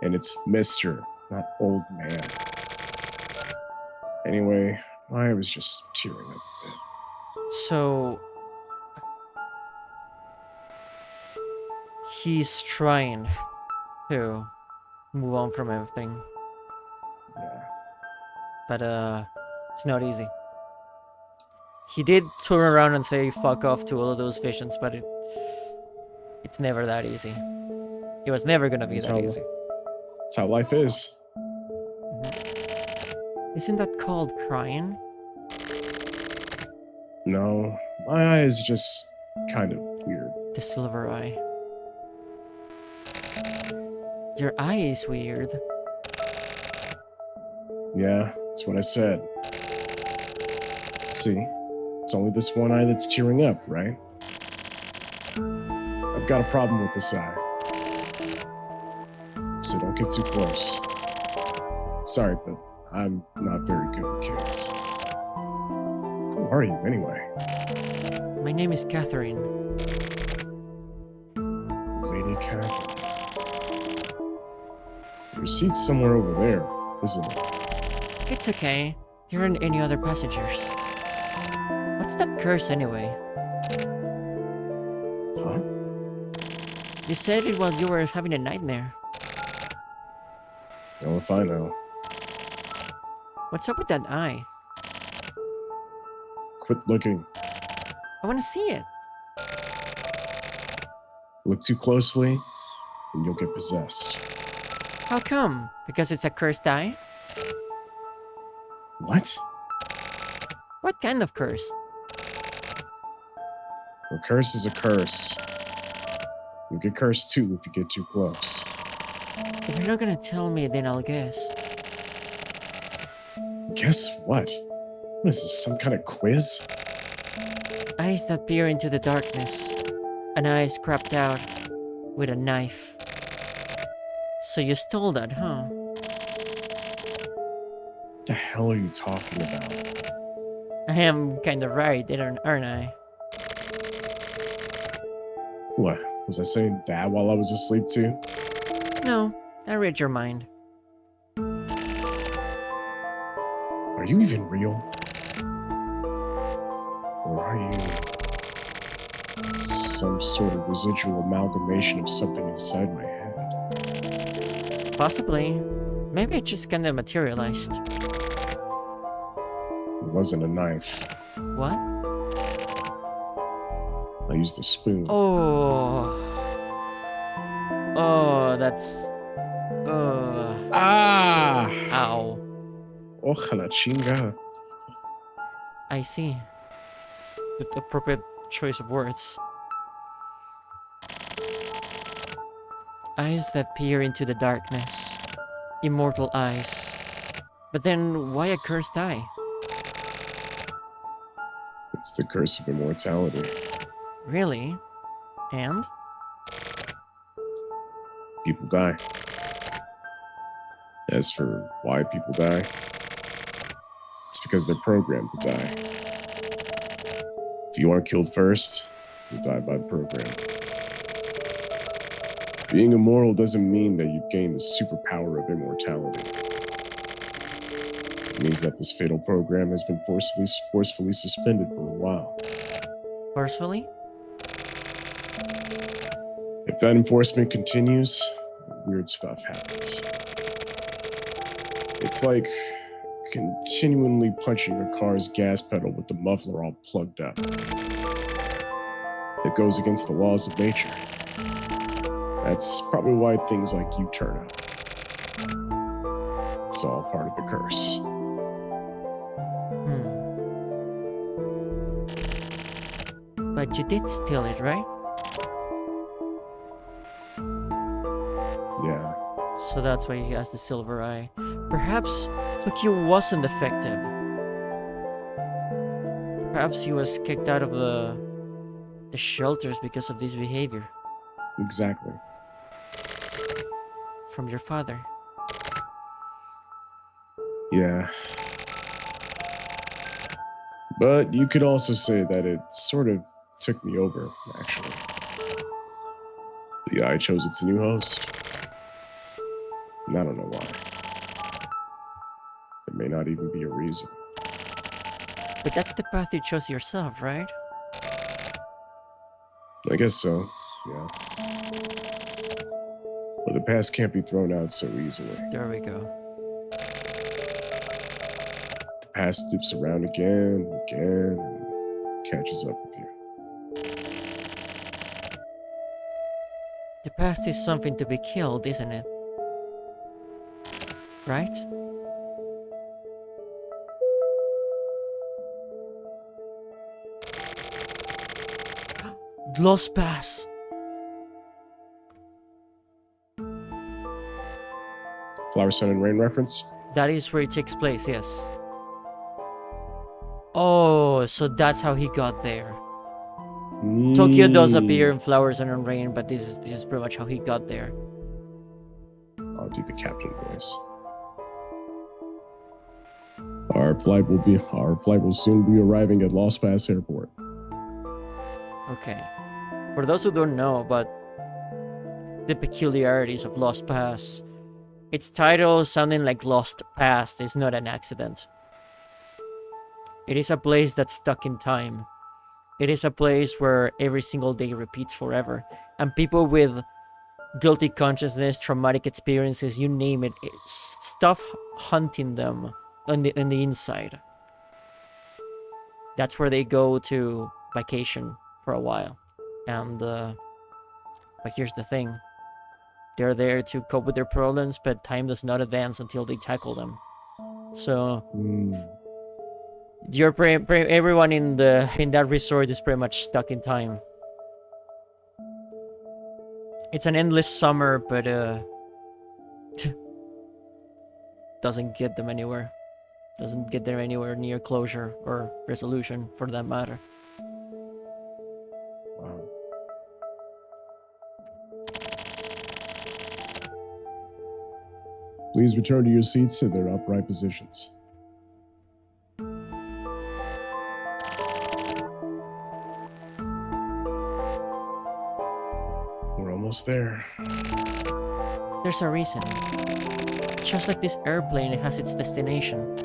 Speaker 2: And it's Mr., not old man. Anyway, I was just tearing up a bit.
Speaker 1: So... he's trying to move on from everything.
Speaker 2: Yeah.
Speaker 1: But, it's not easy. He did turn around and say fuck off to all of those visions, but it's never that easy. It was never gonna be that easy.
Speaker 2: That's how life is.
Speaker 1: Isn't that called crying?
Speaker 2: No, my eye is just kind of weird.
Speaker 1: The silver eye. Your eye is weird.
Speaker 2: Yeah, that's what I said. See, it's only this one eye that's tearing up, right? I've got a problem with this eye. So don't get too close. Sorry, but I'm not very good with kids. Who are you, anyway?
Speaker 1: My name is Catherine.
Speaker 2: Lady Catherine. Your seat's somewhere over there, isn't it?
Speaker 1: It's okay. There aren't any other passengers. What's that curse anyway?
Speaker 2: Huh?
Speaker 1: You said it while you were having a nightmare.
Speaker 2: Well, if I know.
Speaker 1: What's up with that eye?
Speaker 2: Quit looking.
Speaker 1: I want to see it.
Speaker 2: Look too closely, and you'll get possessed.
Speaker 1: How come? Because it's a cursed eye?
Speaker 2: What?
Speaker 1: What kind of curse?
Speaker 2: A curse is a curse. You'll get cursed too if you get too close.
Speaker 1: If you're not gonna tell me, then I'll guess.
Speaker 2: Guess what? What is this, some kind of quiz?
Speaker 1: Eyes that peer into the darkness. An eye scrapped out with a knife. So you stole that, huh?
Speaker 2: What the hell are you talking about?
Speaker 1: I am kinda right, aren't I?
Speaker 2: What? Was I saying that while I was asleep too?
Speaker 1: No, I read your mind.
Speaker 2: Are you even real? Or are you some sort of residual amalgamation of something inside my head?
Speaker 1: Possibly. Maybe it just kinda materialized.
Speaker 2: It wasn't a knife.
Speaker 1: What?
Speaker 2: I used a spoon.
Speaker 1: Oh. Oh, that's...
Speaker 2: Ah!
Speaker 1: Ow.
Speaker 2: Ojalá chinga.
Speaker 1: I see. With appropriate choice of words. Eyes that peer into the darkness. Immortal eyes. But then, why a cursed eye?
Speaker 2: It's the curse of immortality.
Speaker 1: Really? And?
Speaker 2: People die. As for why people die, it's because they're programmed to die. If you aren't killed first, you'll die by the program. Being immortal doesn't mean that you've gained the superpower of immortality. It means that this fatal program has been forcefully suspended for a while.
Speaker 1: Forcefully?
Speaker 2: If that enforcement continues, weird stuff happens. It's like continually punching a car's gas pedal with the muffler all plugged up. It goes against the laws of nature. That's probably why things like you turn up. It's all part of the curse.
Speaker 1: But you did steal it, right?
Speaker 2: Yeah.
Speaker 1: So that's why he has the silver eye. Perhaps Tokyo wasn't effective. Perhaps he was kicked out of the shelters because of this behavior.
Speaker 2: Exactly.
Speaker 1: From your father.
Speaker 2: Yeah. But you could also say that it sort of took me over, actually. The eye chose its new host. And I don't know why. There may not even be a reason.
Speaker 1: But that's the path you chose yourself, right?
Speaker 2: I guess so, yeah. But the past can't be thrown out so easily.
Speaker 1: There we go.
Speaker 2: The past loops around again and again and catches up with you.
Speaker 1: The past is something to be killed, isn't it? Right? Lost Pass.
Speaker 2: Flower, Sun, and Rain reference?
Speaker 1: That is where it takes place, yes. Oh, so that's how he got there. Tokyo does appear in Flowers and Rain, but this is pretty much how he got there.
Speaker 2: I'll do the captain voice. Our flight will soon be arriving at Lost Pass Airport.
Speaker 1: Okay. For those who don't know about the peculiarities of Lost Pass, its title sounding like Lost Past is not an accident. It is a place that's stuck in time. It is a place where every single day repeats forever. And people with guilty consciousness, traumatic experiences, you name it, stuff hunting them on the inside. That's where they go to vacation for a while. And but here's the thing. They're there to cope with their problems, but time does not advance until they tackle them. So everyone in that resort is pretty much stuck in time. It's an endless summer, but doesn't get them anywhere. Doesn't get them anywhere near closure or resolution, for that matter.
Speaker 2: Wow. Please return to your seats to their upright positions. We're almost there.
Speaker 1: There's a reason. Just like this airplane, it has its destination.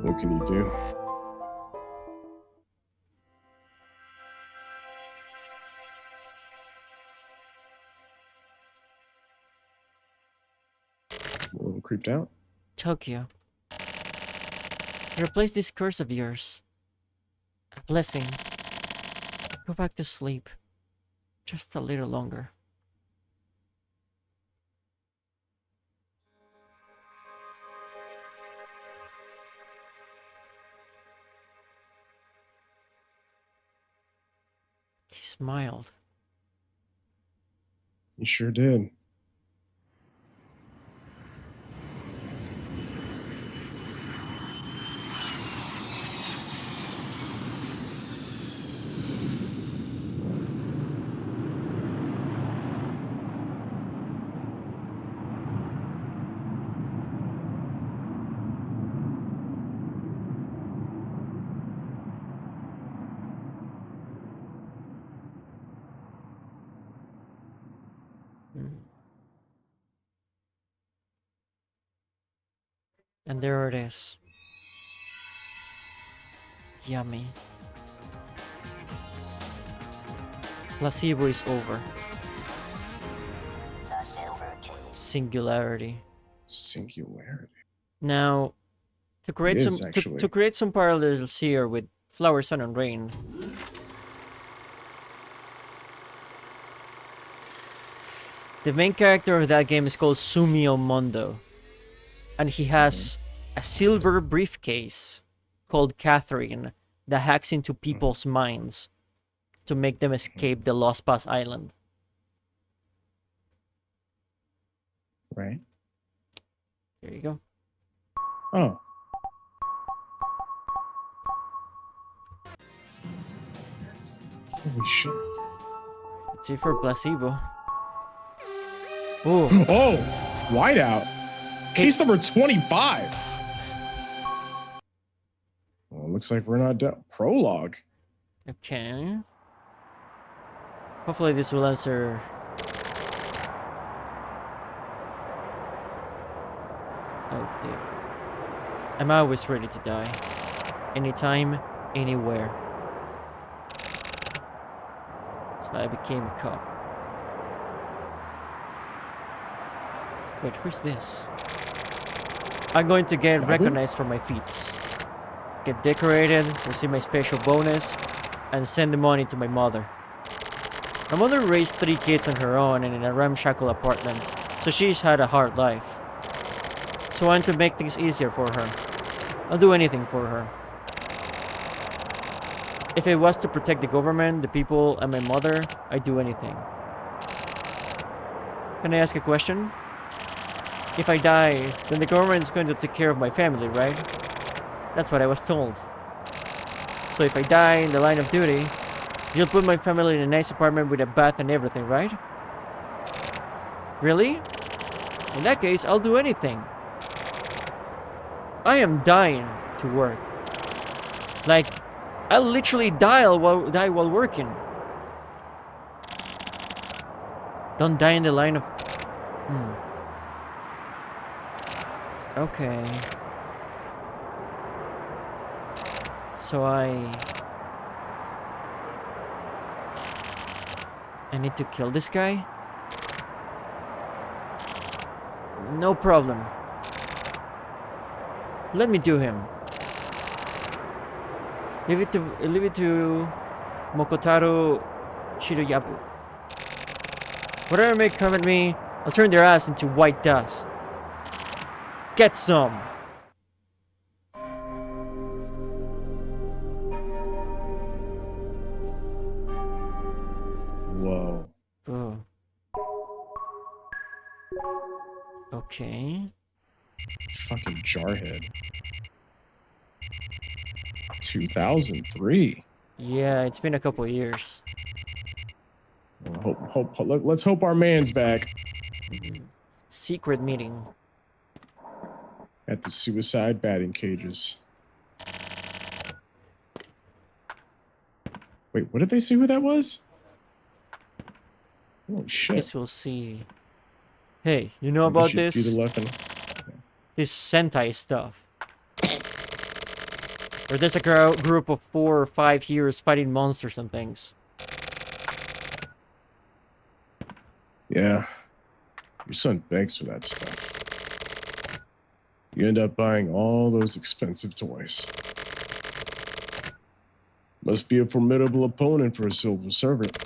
Speaker 2: What can you do? A little creeped out.
Speaker 1: Tokyo. Replace this curse of yours. A blessing. Go back to sleep. Just a little longer. He smiled.
Speaker 2: You sure did.
Speaker 1: And there it is. Yummy. Placebo is over. Singularity.
Speaker 2: Singularity.
Speaker 1: Now, to create
Speaker 2: It is,
Speaker 1: some
Speaker 2: actually.
Speaker 1: to create some parallels here with Flower, Sun, and Rain. The main character of that game is called Sumio Mondo, and he has a silver briefcase called Catherine that hacks into people's minds to make them escape the Lost Pass Island.
Speaker 2: Right.
Speaker 1: There you go.
Speaker 2: Oh. Holy shit.
Speaker 1: That's it for Placebo. Ooh.
Speaker 2: Oh, whiteout. Case number 25. Well, looks like we're not done. Prologue.
Speaker 1: Okay. Hopefully this will answer. Oh dear. I'm always ready to die. Anytime, anywhere. So I became a cop. Wait, who's this? I'm going to get
Speaker 2: Babu?
Speaker 1: recognized for my feats. Get decorated, receive my special bonus, and send the money to my mother. My mother raised 3 kids on her own and in a ramshackle apartment, so she's had a hard life. So I want to make things easier for her. I'll do anything for her. If it was to protect the government, the people, and my mother, I'd do anything. Can I ask a question? If I die, then the government is going to take care of my family, right? That's what I was told. So if I die in the line of duty, you'll put my family in a nice apartment with a bath and everything, right? Really? In that case, I'll do anything. I am dying to work. Like, I'll literally die while working. Don't die in the line of... Okay. So I need to kill this guy? No problem. Let me do him. Leave it to Mokotaro Shiroyabu. Whatever may come at me, I'll turn their ass into white dust. Get some!
Speaker 2: Whoa.
Speaker 1: Oh. Okay.
Speaker 2: Fucking jarhead. 2003.
Speaker 1: Yeah, it's been a couple of years.
Speaker 2: Let's hope our man's back.
Speaker 1: Secret meeting.
Speaker 2: At the suicide batting cages. Wait, what did they say who that was? Holy shit.
Speaker 1: Guess we'll see. Hey, you know
Speaker 2: I
Speaker 1: about
Speaker 2: guess you do
Speaker 1: this?
Speaker 2: the left and...
Speaker 1: This Sentai stuff. Where there's a group of 4 or 5 heroes fighting monsters and things.
Speaker 2: Yeah. Your son begs for that stuff. You end up buying all those expensive toys. Must be a formidable opponent for a Silver Servant.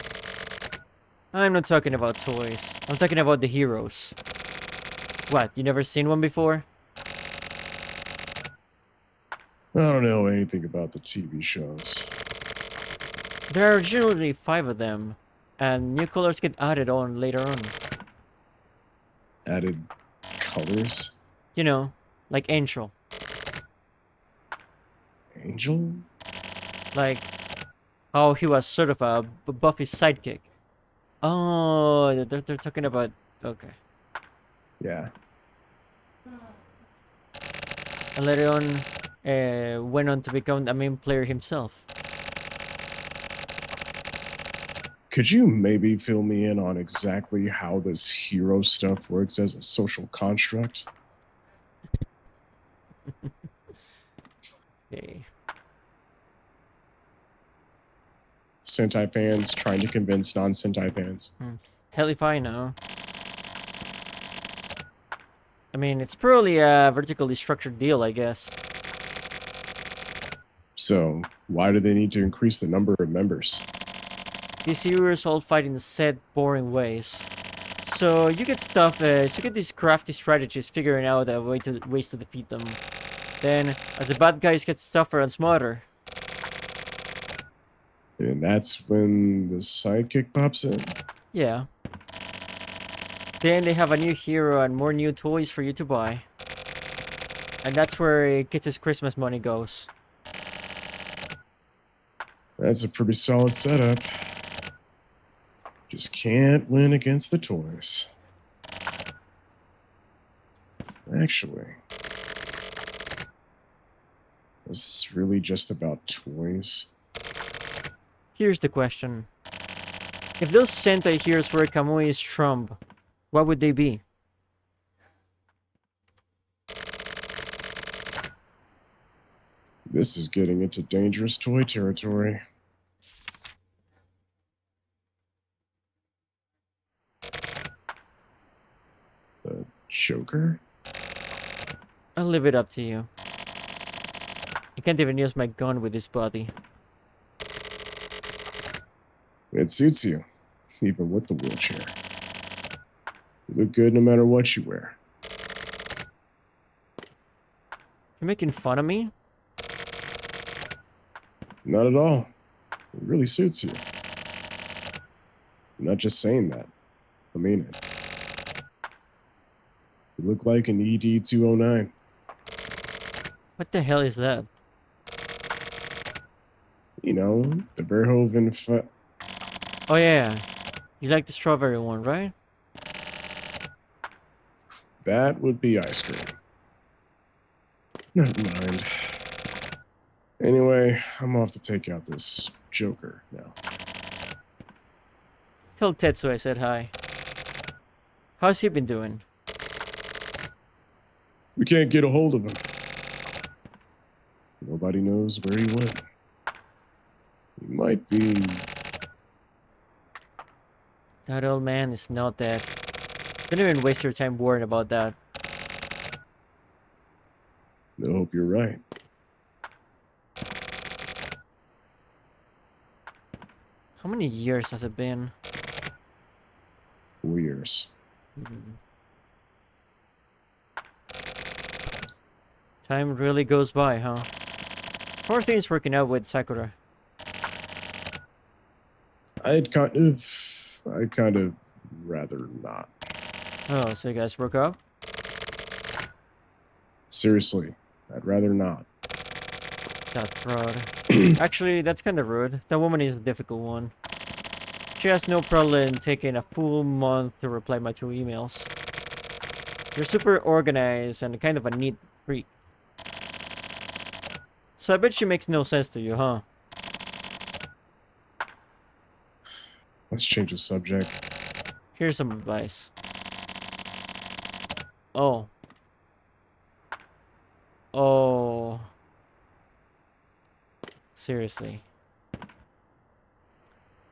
Speaker 1: I'm not talking about toys. I'm talking about the heroes. What, you never seen one before?
Speaker 2: I don't know anything about the TV shows.
Speaker 1: There are generally 5 of them, and new colors get added on later on.
Speaker 2: Added colors?
Speaker 1: You know, like Angel.
Speaker 2: Angel?
Speaker 1: Like how he was sort of a Buffy's sidekick. Oh, they're talking about... Okay.
Speaker 2: Yeah.
Speaker 1: And later on, went on to become a main player himself.
Speaker 2: Could you maybe fill me in on exactly how this hero stuff works as a social construct?
Speaker 1: Okay.
Speaker 2: Sentai fans trying to convince non-Sentai fans.
Speaker 1: Hell if I know. I mean, it's probably a vertically structured deal, I guess.
Speaker 2: So why do they need to increase the number of members?
Speaker 1: These heroes all fight in set, boring ways. So you get stuff, you get these crafty strategies figuring out ways to defeat them. Then, as the bad guys get tougher and smarter.
Speaker 2: And that's when the sidekick pops in.
Speaker 1: Yeah. Then they have a new hero and more new toys for you to buy. And that's where Kids' Christmas money goes.
Speaker 2: That's a pretty solid setup. Just can't win against the toys. Actually, was this really just about toys?
Speaker 1: Here's the question. If those Sentai heroes were Kamui's trump, what would they be?
Speaker 2: This is getting into dangerous toy territory. The Joker?
Speaker 1: I'll leave it up to you. I can't even use my gun with this body.
Speaker 2: It suits you, even with the wheelchair. You look good no matter what you wear.
Speaker 1: You're making fun of me?
Speaker 2: Not at all. It really suits you. I'm not just saying that. I mean it. You look like an ED-209.
Speaker 1: What the hell is that?
Speaker 2: You know, the Verhoeven...
Speaker 1: Oh yeah, you like the strawberry one, right?
Speaker 2: That would be ice cream. Never mind. Anyway, I'm off to take out this Joker now.
Speaker 1: Tell Tetsu I said hi. How's he been doing?
Speaker 2: We can't get a hold of him. Nobody knows where he went. He might be...
Speaker 1: That old man is not dead. Don't even waste your time worrying about that.
Speaker 2: I hope you're right.
Speaker 1: How many years has it been?
Speaker 2: 4 years.
Speaker 1: Time really goes by, huh? How are things working out with Sakura?
Speaker 2: I'd kind of rather not.
Speaker 1: Oh, so you guys broke up?
Speaker 2: Seriously, I'd rather not.
Speaker 1: That fraud. Actually, that's kind of rude. That woman is a difficult one. She has no problem taking a full month to reply my 2 emails. You're super organized and kind of a neat freak. So I bet she makes no sense to you, huh?
Speaker 2: Let's change the subject.
Speaker 1: Here's some advice. Oh. Oh. Seriously.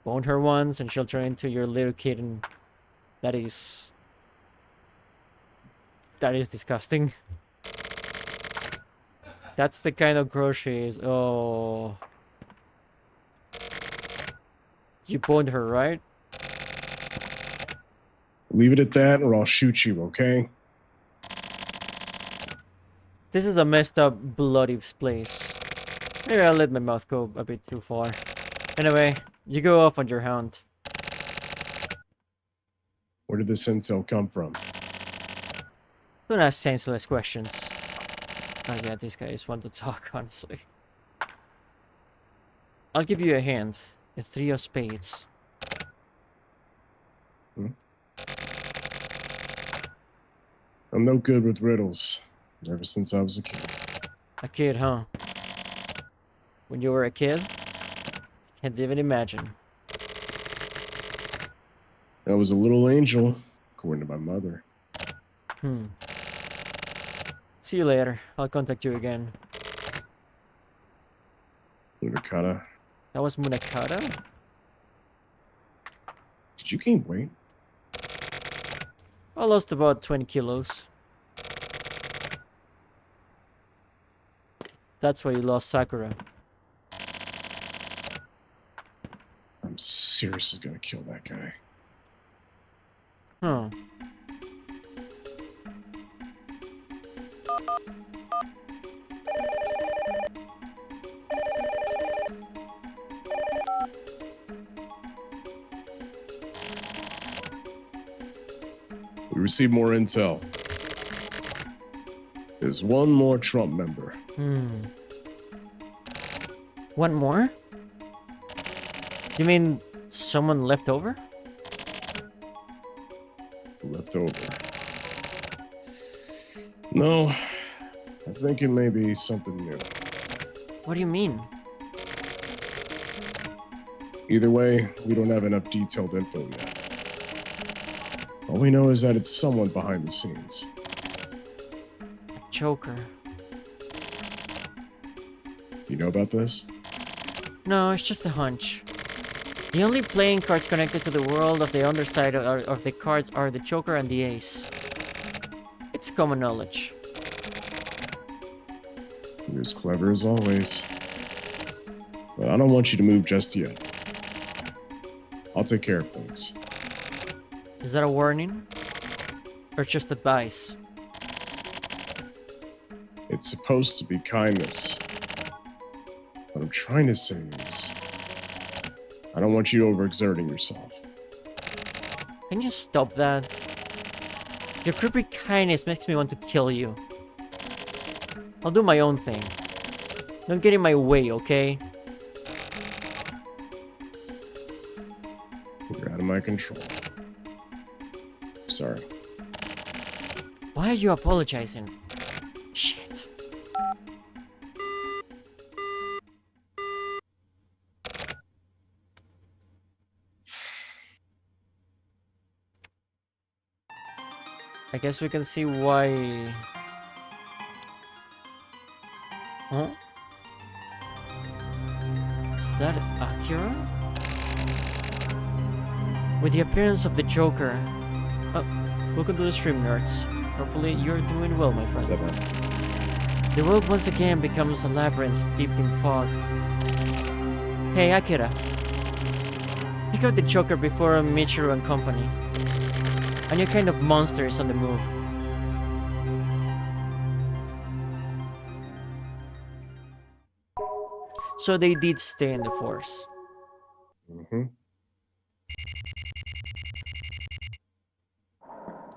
Speaker 1: Bone her once and she'll turn into your little kitten. That is disgusting. That's the kind of girl she is. Oh. You boned her, right?
Speaker 2: Leave it at that or I'll shoot you, okay?
Speaker 1: This is a messed up, bloody place. Maybe I'll let my mouth go a bit too far. Anyway, you go off on your hunt.
Speaker 2: Where did this intel come from?
Speaker 1: Don't ask senseless questions. Oh yeah, this guy is one to talk, honestly. I'll give you a hand. The 3 of spades.
Speaker 2: I'm no good with riddles. Ever since I was a kid.
Speaker 1: A kid, huh? When you were a kid? Can't even imagine.
Speaker 2: I was a little angel, according to my mother.
Speaker 1: See you later. I'll contact you again.
Speaker 2: Lunakata.
Speaker 1: That was Munakata?
Speaker 2: Did you gain weight?
Speaker 1: I lost about 20 kilos. That's why you lost Sakura.
Speaker 2: I'm seriously gonna kill that guy.
Speaker 1: Huh.
Speaker 2: We received more intel. There's one more Trump member.
Speaker 1: One more? You mean someone left over?
Speaker 2: Left over. No, I think it may be something new.
Speaker 1: What do you mean?
Speaker 2: Either way, we don't have enough detailed info yet. All we know is that it's someone behind the scenes.
Speaker 1: Joker.
Speaker 2: You know about this?
Speaker 1: No, it's just a hunch. The only playing cards connected to the world of the underside of the cards are the Joker and the Ace. It's common knowledge.
Speaker 2: You're as clever as always. But I don't want you to move just yet. I'll take care of things.
Speaker 1: Is that a warning? Or just advice?
Speaker 2: It's supposed to be kindness. What I'm trying to say is, I don't want you overexerting yourself.
Speaker 1: Can you stop that? Your creepy kindness makes me want to kill you. I'll do my own thing. Don't get in my way, okay?
Speaker 2: You're out of my control. Sorry.
Speaker 1: Why are you apologizing? Shit. I guess we can see why... Huh? Is that Akira? With the appearance of the Joker... Oh, welcome to the stream, nerds. Hopefully you're doing well, my friend.
Speaker 2: What's up, man?
Speaker 1: The world once again becomes a labyrinth steeped in fog. Hey, Akira. Pick out the Joker before Michiru and company. A new kind of monster is on the move. So they did stay in the force.
Speaker 2: Mm-hmm.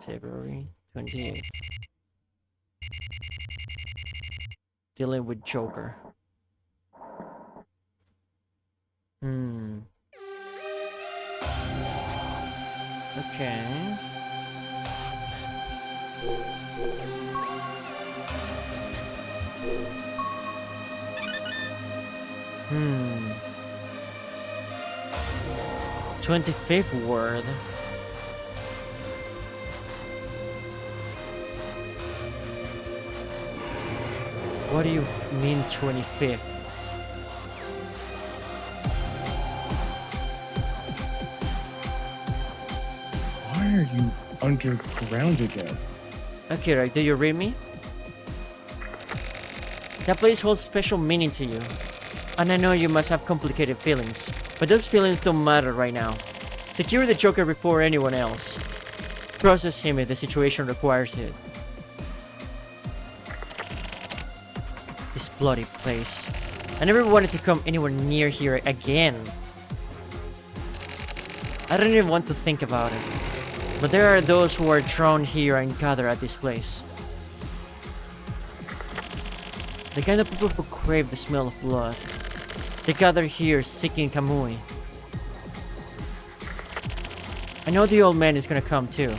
Speaker 1: February 28th. Dealing with Joker. Okay. Hmm. 25th word. What do you mean 25th?
Speaker 2: Why are you underground again?
Speaker 1: Akira, do you read me? That place holds special meaning to you. And I know you must have complicated feelings, but those feelings don't matter right now. Secure the Joker before anyone else. Process him if the situation requires it. This bloody place. I never wanted to come anywhere near here again. I don't even want to think about it. But there are those who are drawn here and gather at this place. The kind of people who crave the smell of blood. They gather here seeking Kamui. I know the old man is gonna come too.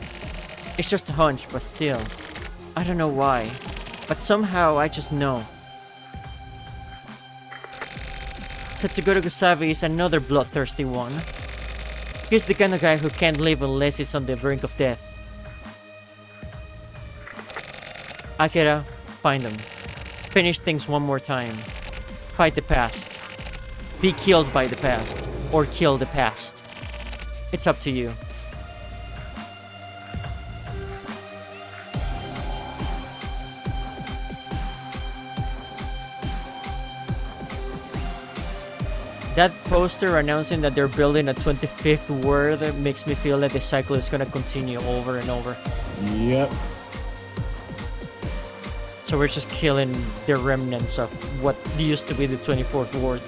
Speaker 1: It's just a hunch, but still. I don't know why, but somehow I just know. Tatsugoro Kusabi is another bloodthirsty one. He's the kind of guy who can't live unless it's on the brink of death. Akira, find him. Finish things one more time. Fight the past. Be killed by the past. Or kill the past. It's up to you. That poster announcing that they're building a 25th world makes me feel like the cycle is gonna continue over and over.
Speaker 2: Yep.
Speaker 1: So we're just killing the remnants of what used to be the 24th world.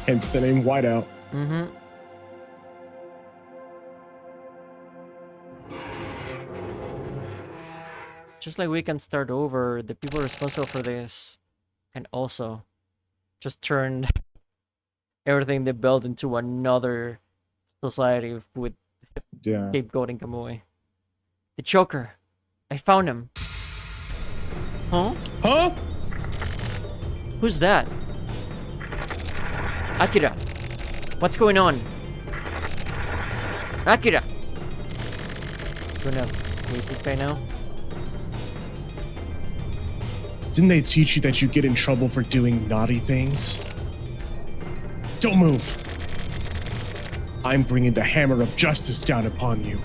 Speaker 2: Hence the name Whiteout.
Speaker 1: Mm-hmm. Just like we can start over, the people responsible for this can also just turn everything they built into another society with
Speaker 2: Yeah.
Speaker 1: scapegoating Kamui. The Joker. I found him. Huh?
Speaker 2: Huh?
Speaker 1: Who's that? Akira. What's going on? Akira. You wanna face this guy now?
Speaker 2: Didn't they teach you that you get in trouble for doing naughty things? Don't move. I'm bringing the hammer of justice down upon you.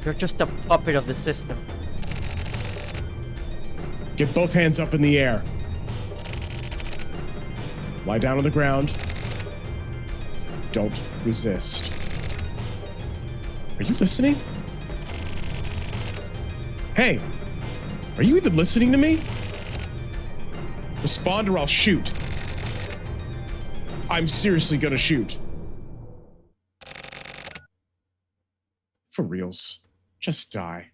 Speaker 1: You're just a puppet of the system.
Speaker 2: Get both hands up in the air. Lie down on the ground. Don't resist. Are you listening? Hey, are you even listening to me? Respond or I'll shoot. I'm seriously gonna shoot. For reals. Just die.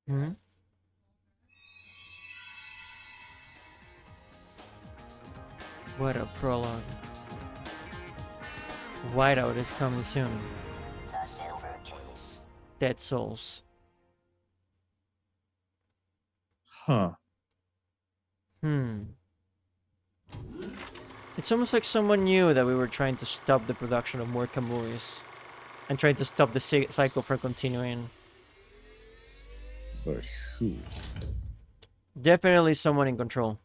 Speaker 1: Hmm? What a prologue. Whiteout is coming soon. Dead Souls.
Speaker 2: Huh.
Speaker 1: It's almost like someone knew that we were trying to stop the production of more Kamuis and trying to stop the cycle from continuing.
Speaker 2: But who?
Speaker 1: Definitely someone in control.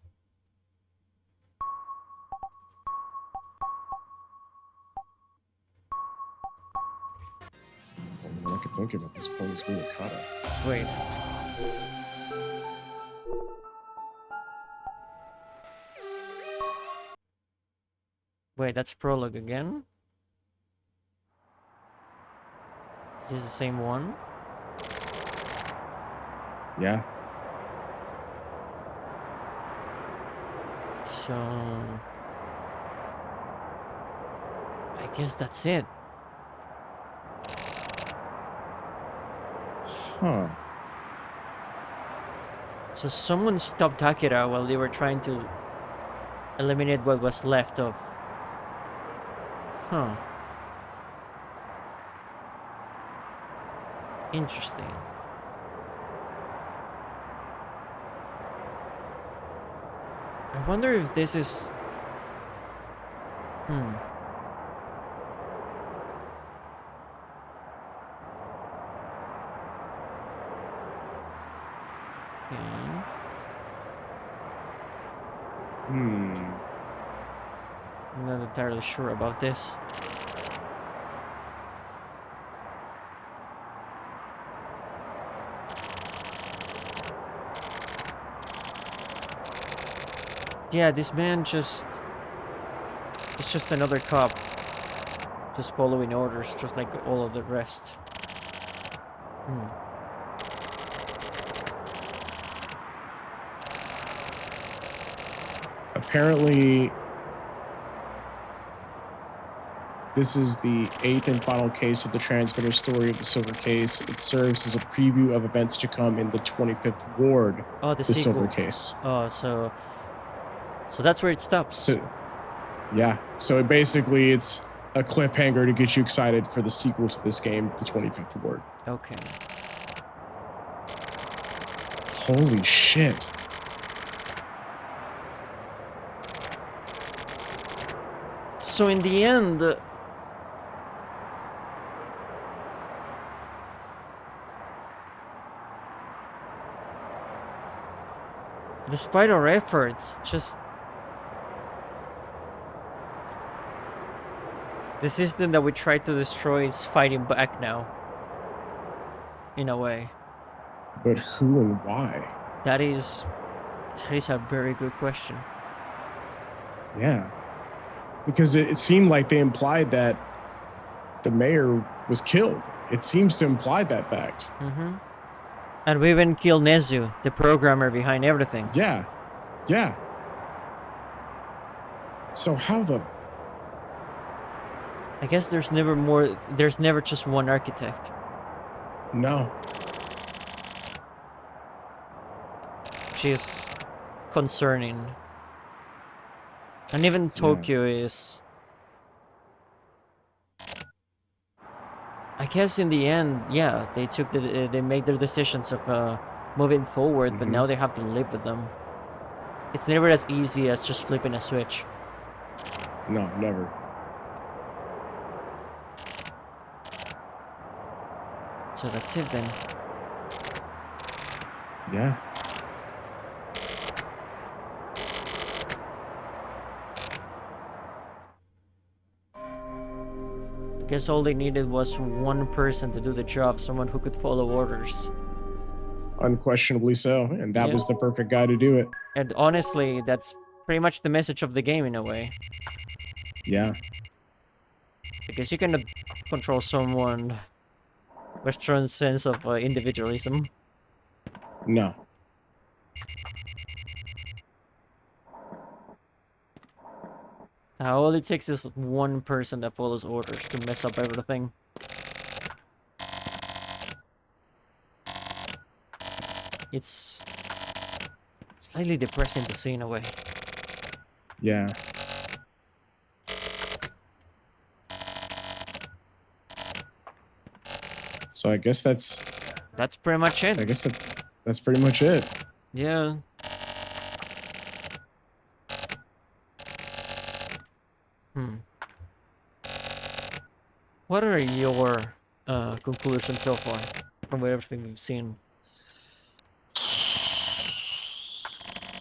Speaker 2: All I could think of at this point is Miyakata.
Speaker 1: Wait. Wait, that's prologue again? Is this the same one?
Speaker 2: Yeah.
Speaker 1: So... I guess that's it.
Speaker 2: Huh.
Speaker 1: So someone stopped Akira while they were trying to eliminate what was left of... Huh. Interesting. I wonder if this is... Okay. I'm not entirely sure about this. Yeah, this man just... It's just another cop. Just following orders, just like all of the rest.
Speaker 2: Apparently, this is the 8th and final case of the transmitter story of the Silver Case. It serves as a preview of events to come in the 25th Ward,
Speaker 1: Oh, the
Speaker 2: Silver
Speaker 1: sequel.
Speaker 2: Case.
Speaker 1: Oh, so that's where it stops.
Speaker 2: So, yeah. So it's a cliffhanger to get you excited for the sequel to this game, the 25th Ward.
Speaker 1: Okay.
Speaker 2: Holy shit.
Speaker 1: So in the end, Despite our efforts, just the system that we tried to destroy is fighting back now. In a way.
Speaker 2: But who and why?
Speaker 1: That is a very good question.
Speaker 2: Yeah. Because it seemed like they implied that the mayor was killed. It seems to imply that fact.
Speaker 1: Mm-hmm. And we even killed Nezu, the programmer behind everything.
Speaker 2: Yeah. Yeah. So how the...
Speaker 1: I guess there's never just one architect.
Speaker 2: No.
Speaker 1: Which is concerning. And even Tokyo is... I guess in the end, yeah, they made their decisions of moving forward, but now they have to live with them. It's never as easy as just flipping a switch.
Speaker 2: No, never.
Speaker 1: So that's it then.
Speaker 2: Yeah.
Speaker 1: I guess all they needed was one person to do the job, someone who could follow orders.
Speaker 2: Unquestionably so, and that was the perfect guy to do it.
Speaker 1: And honestly, that's pretty much the message of the game in a way.
Speaker 2: Yeah.
Speaker 1: Because you cannot control someone Western sense of individualism.
Speaker 2: No.
Speaker 1: All it takes is one person that follows orders to mess up everything. It's slightly depressing to see in a way.
Speaker 2: Yeah. So I guess that's
Speaker 1: pretty much it.
Speaker 2: I guess that's pretty much it.
Speaker 1: Yeah. What are your conclusions so far from everything you've seen?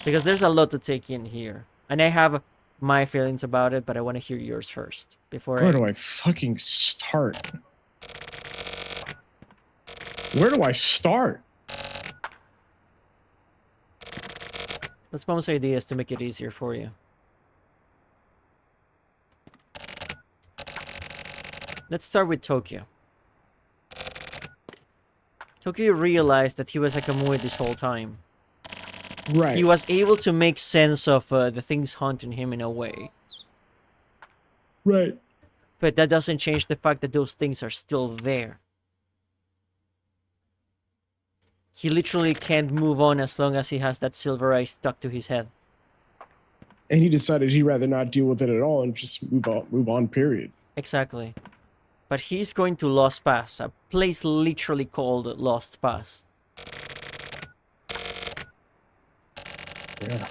Speaker 1: Because there's a lot to take in here. And I have my feelings about it, but I want to hear yours first.
Speaker 2: Where do I fucking start? Where do I start?
Speaker 1: Let's bounce ideas to make it easier for you. Let's start with Tokyo. Tokyo realized that he was a Kamui this whole time.
Speaker 2: Right.
Speaker 1: He was able to make sense of the things haunting him in a way.
Speaker 2: Right.
Speaker 1: But that doesn't change the fact that those things are still there. He literally can't move on as long as he has that silver eye stuck to his head.
Speaker 2: And he decided he'd rather not deal with it at all and just move on, period.
Speaker 1: Exactly. But he's going to Lost Pass, a place literally called Lost Pass.
Speaker 2: Yeah.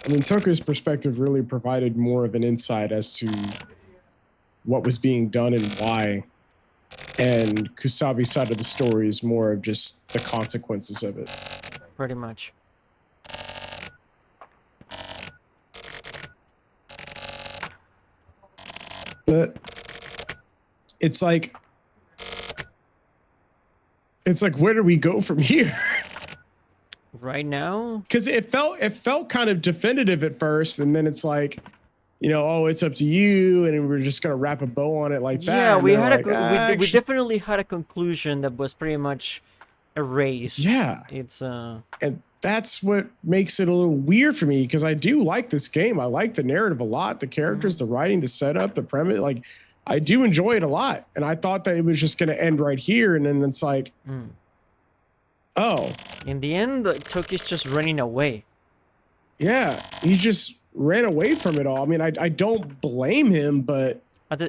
Speaker 2: I mean, Tokyo's perspective really provided more of an insight as to what was being done and why. And Kusabi's side of the story is more of just the consequences of it.
Speaker 1: Pretty much.
Speaker 2: But it's like, where do we go from here?
Speaker 1: Right now?
Speaker 2: Because it felt kind of definitive at first, and then it's like, you know, oh, it's up to you, and we're just gonna wrap a bow on it like that.
Speaker 1: Yeah, we had
Speaker 2: like,
Speaker 1: we definitely had a conclusion that was pretty much erased.
Speaker 2: Yeah,
Speaker 1: it's
Speaker 2: and that's what makes it a little weird for me, because I do like this game. I like the narrative a lot, the characters, the writing, the setup, the premise. Like, I do enjoy it a lot, and I thought that it was just gonna end right here, and then it's like, oh,
Speaker 1: in the end, Toki's just running away.
Speaker 2: Yeah, he just ran away from it all. I mean, I don't blame him, but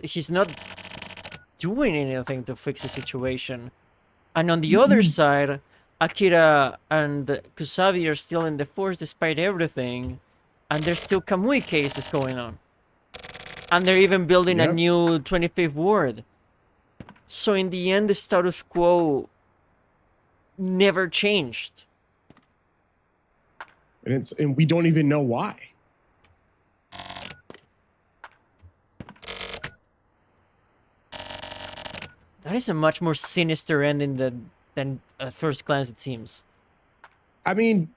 Speaker 1: he's not doing anything to fix the situation. And on the other side, Akira and Kusabi are still in the force despite everything, and there's still Kamui cases going on. And they're even building a new 25th ward. So in the end, the status quo never changed.
Speaker 2: and we don't even know why.
Speaker 1: That is a much more sinister ending than at first glance it seems.
Speaker 2: I mean,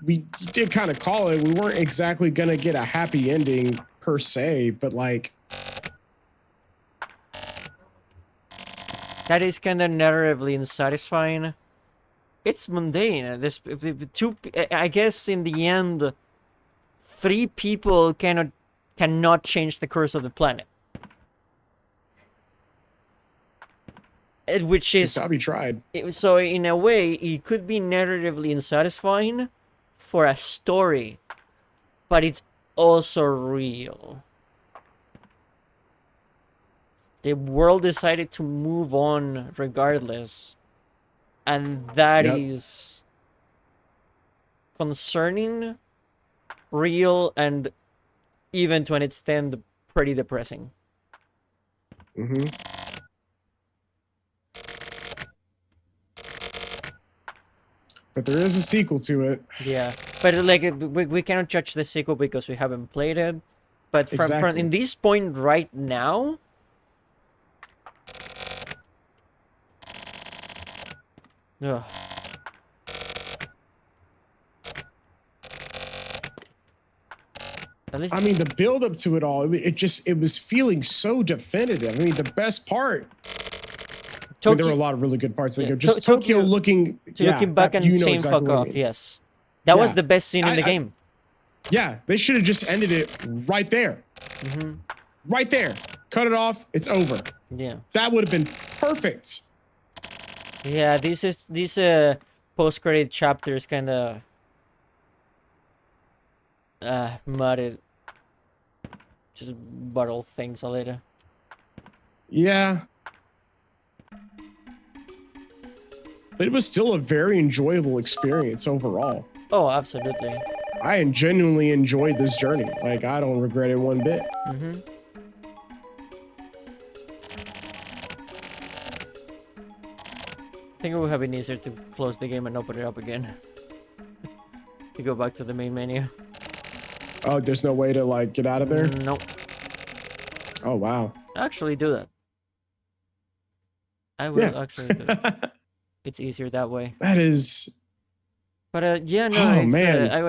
Speaker 2: we did kind of call it. We weren't exactly gonna get a happy ending per se, but like
Speaker 1: that is kind of narratively unsatisfying. It's mundane. This two, I guess, in the end, 3 people cannot change the course of the planet. Which is
Speaker 2: Kusabi tried.
Speaker 1: So in a way, it could be narratively unsatisfying for a story, but it's also real. The world decided to move on regardless, and that is concerning, real, and even to an extent pretty depressing.
Speaker 2: Mm-hmm. But there is a sequel to it.
Speaker 1: Yeah, but like we cannot judge the sequel because we haven't played it. But from in this point right now, ugh.
Speaker 2: I mean, the build up to it all, it was feeling so definitive. I mean, the best part. I mean, there were a lot of really good parts. Like just Tokyo looking
Speaker 1: back and saying fuck off. Yes, that was the best scene in the game.
Speaker 2: Yeah, they should have just ended it right there.
Speaker 1: Mm-hmm.
Speaker 2: Right there. Cut it off. It's over.
Speaker 1: Yeah,
Speaker 2: that would have been perfect.
Speaker 1: Yeah, these post-credit chapters kind of mudded, just bottle things a little.
Speaker 2: Yeah. But it was still a very enjoyable experience overall.
Speaker 1: Oh, absolutely.
Speaker 2: I genuinely enjoyed this journey. Like, I don't regret it one bit.
Speaker 1: Mm-hmm. I think it would have been easier to close the game and open it up again. To go back to the main menu.
Speaker 2: Oh, there's no way to, like, get out of there?
Speaker 1: Nope.
Speaker 2: Oh, wow.
Speaker 1: Actually do that. I will actually do that. It's easier that way.
Speaker 2: That is.
Speaker 1: But yeah, no,
Speaker 2: oh, man.
Speaker 1: That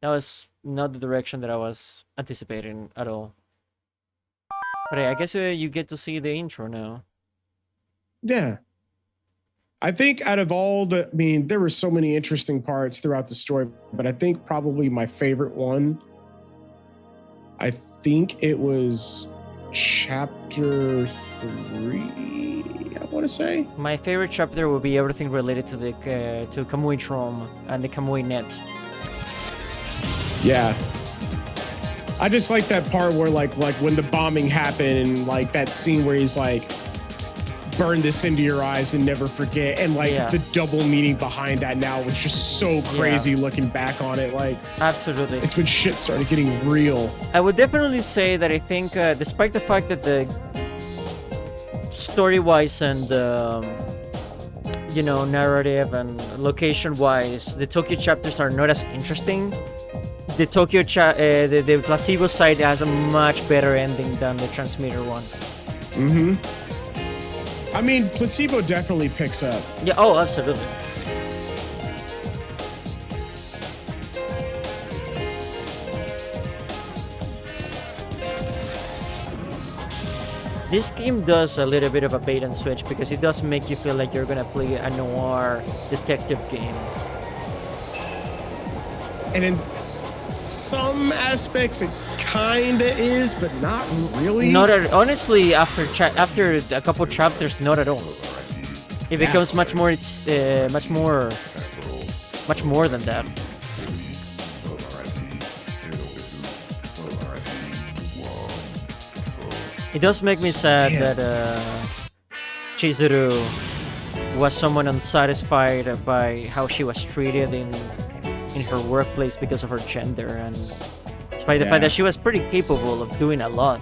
Speaker 1: was not the direction that I was anticipating at all. But I guess you get to see the intro now.
Speaker 2: Yeah. I think out of all I mean, there were so many interesting parts throughout the story, but I think probably my favorite one, I think it was chapter 3. I want to say
Speaker 1: my favorite chapter will be everything related to the to Kamui Trom and the Kamui net.
Speaker 2: Yeah, I just like that part where like when the bombing happened and like that scene where he's like, burn this into your eyes and never forget, and like the double meaning behind that now was just so crazy looking back on it. Like,
Speaker 1: absolutely,
Speaker 2: it's when shit started getting real.
Speaker 1: I would definitely say that I think despite the fact that the story-wise and you know, narrative and location-wise, the Tokyo chapters are not as interesting. The Tokyo the Placebo side has a much better ending than the Transmitter one.
Speaker 2: Mm-hmm. I mean, Placebo definitely picks up.
Speaker 1: Yeah. Oh, absolutely. This game does a little bit of a bait and switch because it does make you feel like you're gonna play a noir detective game.
Speaker 2: And in some aspects it kinda is, but not really.
Speaker 1: Honestly, after a couple chapters, not at all. It becomes much more. It's much more than that. It does make me sad that Chizuru was someone unsatisfied by how she was treated in her workplace because of her gender, and despite the fact that she was pretty capable of doing a lot.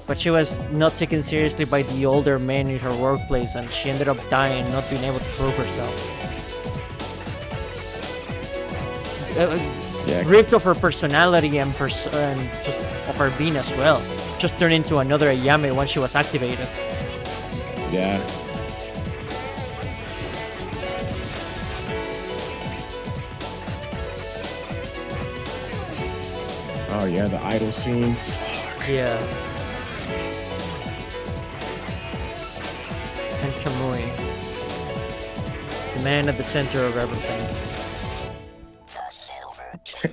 Speaker 1: But she was not taken seriously by the older men in her workplace, and she ended up dying, not being able to prove herself. ripped of her personality and just of her being as well. Just turned into another Ayame once she was activated.
Speaker 2: Yeah. Oh yeah, the idol scene. Fuck.
Speaker 1: Yeah. And Kamui. The man at the center of everything.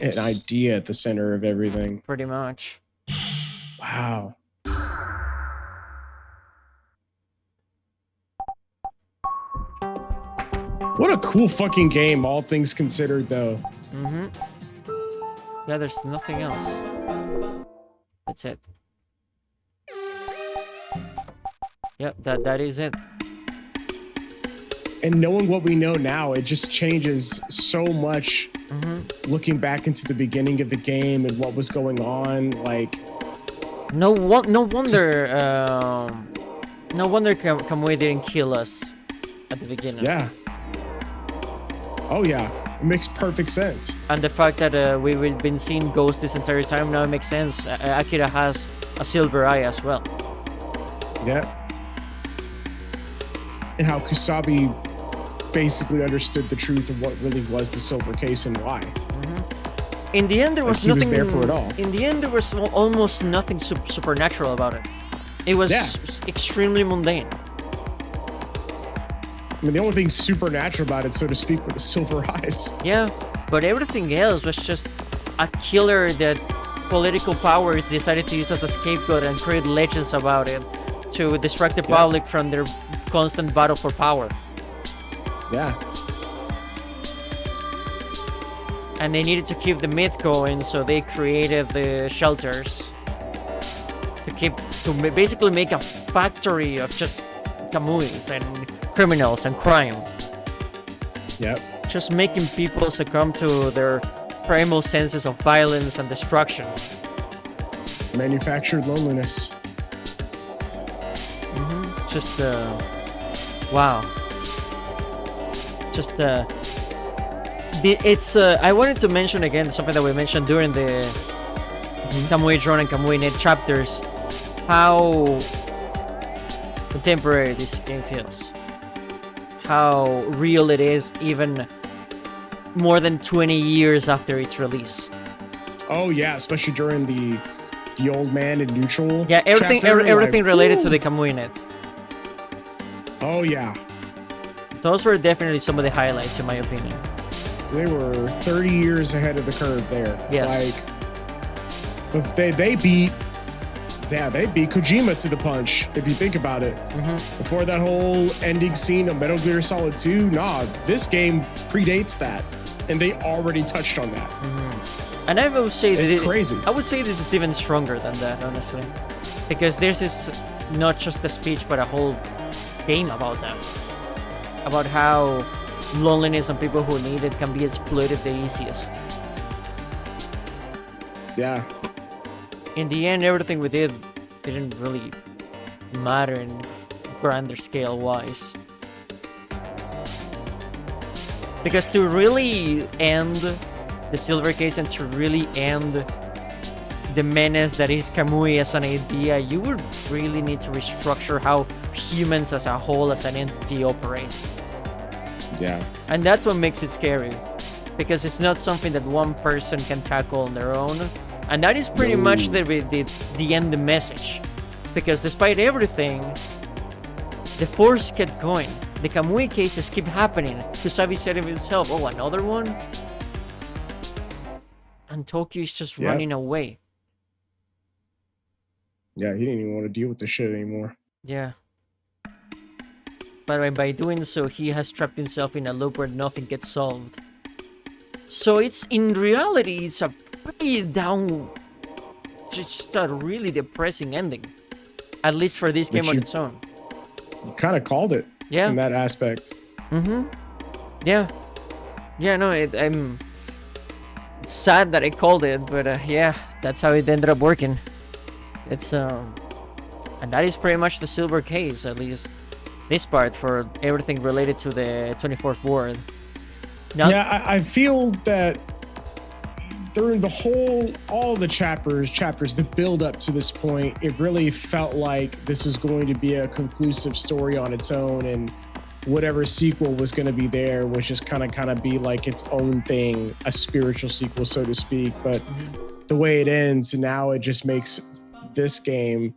Speaker 2: An idea at the center of everything.
Speaker 1: Pretty much.
Speaker 2: Wow. What a cool fucking game, all things considered, though.
Speaker 1: Mm-hmm. Yeah, there's nothing else. That's it. Yep, that is it.
Speaker 2: And knowing what we know now, it just changes so much. Looking back into the beginning of the game and what was going on, like...
Speaker 1: No wonder Kamui didn't kill us at the beginning.
Speaker 2: Yeah. Oh yeah, it makes perfect sense.
Speaker 1: And the fact that we've been seeing ghosts this entire time, now it makes sense. Akira has a silver eye as well.
Speaker 2: Yeah. And how Kusabi basically understood the truth of what really was the silver case and why.
Speaker 1: In the end, there was
Speaker 2: he
Speaker 1: nothing.
Speaker 2: Was there for it all.
Speaker 1: In the end, there was almost nothing supernatural about it. It was extremely mundane.
Speaker 2: I mean, the only thing supernatural about it, so to speak, were the silver eyes.
Speaker 1: Yeah, but everything else was just a killer that political powers decided to use as a scapegoat and create legends about it to distract the public from their constant battle for power.
Speaker 2: Yeah.
Speaker 1: And they needed to keep the myth going, so they created the shelters to basically make a factory of just Kamuis and criminals and crime.
Speaker 2: Yep.
Speaker 1: Just making people succumb to their primal senses of violence and destruction.
Speaker 2: Manufactured loneliness.
Speaker 1: Just wow. Just it's I wanted to mention again something that we mentioned during the Kamui Drone and Kamui Net chapters, how contemporary this game feels, how real it is even more than 20 years after its release.
Speaker 2: Oh yeah, especially during the old man in neutral.
Speaker 1: Yeah, everything related to the Kamui Net.
Speaker 2: Oh yeah,
Speaker 1: those were definitely some of the highlights in my opinion.
Speaker 2: They were 30 years ahead of the curve there.
Speaker 1: Yes.
Speaker 2: But they beat Kojima to the punch, if you think about it. Before that whole ending scene of Metal Gear Solid 2, this game predates that. And they already touched on that.
Speaker 1: And I would say
Speaker 2: it's crazy.
Speaker 1: I would say this is even stronger than that, honestly. Because this is not just a speech, but a whole game about that. About how loneliness and people who need it can be exploited the easiest.
Speaker 2: Yeah.
Speaker 1: In the end, everything we did didn't really matter in grander scale wise. Because to really end the silver case and to really end the menace that is Kamui as an idea, you would really need to restructure how humans as a whole, as an entity, operate.
Speaker 2: Yeah.
Speaker 1: And that's what makes it scary, because it's not something that one person can tackle on their own. And that is pretty much the end the message. Because despite everything, the force kept going. The Kamui cases keep happening. Kusabi said it himself, oh, another one? And Tokyo is just running away.
Speaker 2: Yeah, he didn't even want to deal with this shit anymore.
Speaker 1: Yeah. But by doing so, he has trapped himself in a loop where nothing gets solved. So in reality, it's a pretty just a really depressing ending. At least for this game on its own.
Speaker 2: You kind of called it.
Speaker 1: Yeah.
Speaker 2: In that aspect.
Speaker 1: Yeah. Yeah, no, I'm sad that I called it, but yeah, that's how it ended up working. It's and that is pretty much the silver case, at least this part, for everything related to the 24th ward. Now,
Speaker 2: yeah, I feel that during all the chapters, the build up to this point, it really felt like this was going to be a conclusive story on its own, and whatever sequel was going to be there was just kind of be like its own thing, a spiritual sequel, so to speak. But the way it ends now, it just makes this game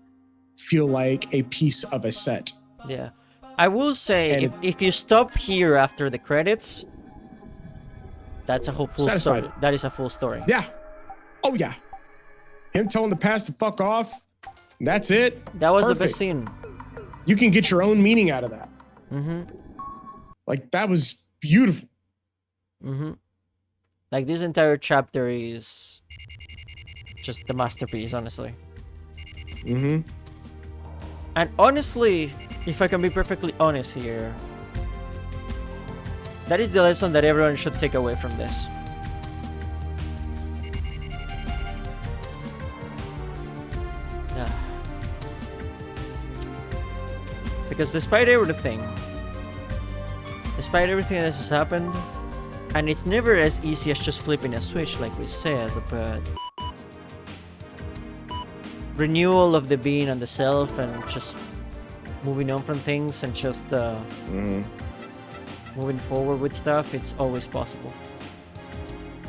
Speaker 2: feel like a piece of a set.
Speaker 1: Yeah. I will say, if you stop here after the credits, that's a whole full
Speaker 2: satisfied.
Speaker 1: story. That is a full story.
Speaker 2: Yeah. Oh, yeah. Him telling the past to fuck off. That's it.
Speaker 1: That was
Speaker 2: Perfect.
Speaker 1: the best scene.
Speaker 2: You can get your own meaning out of that.
Speaker 1: Mm-hmm.
Speaker 2: Like, that was beautiful.
Speaker 1: Mm-hmm. Like, this entire chapter is just the masterpiece, honestly.
Speaker 2: Mm-hmm.
Speaker 1: And honestly, if I can be perfectly honest here, that is the lesson that everyone should take away from this. Because despite everything that has happened, and it's never as easy as just flipping a switch like we said, but renewal of the being and the self and just moving on from things and just moving forward with stuff, it's always possible.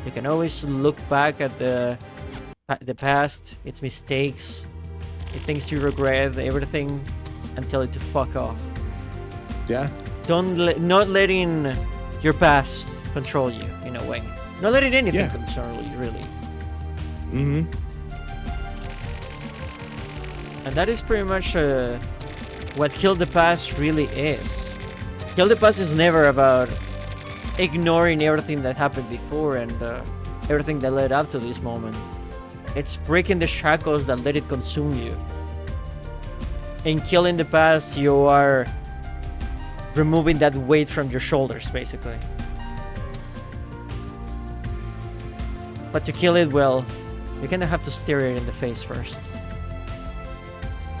Speaker 1: You can always look back at the past, its mistakes, the things you regret, everything, and tell it to fuck off.
Speaker 2: Yeah.
Speaker 1: Not letting your past control you in a way. Not letting anything control you, really.
Speaker 2: Mm-hmm.
Speaker 1: And that is pretty much what Kill the Past really is. Kill the Past is never about ignoring everything that happened before and everything that led up to this moment. It's breaking the shackles that let it consume you. In killing the past, you are removing that weight from your shoulders, basically. But to kill it, well, you kind of have to stare it in the face first.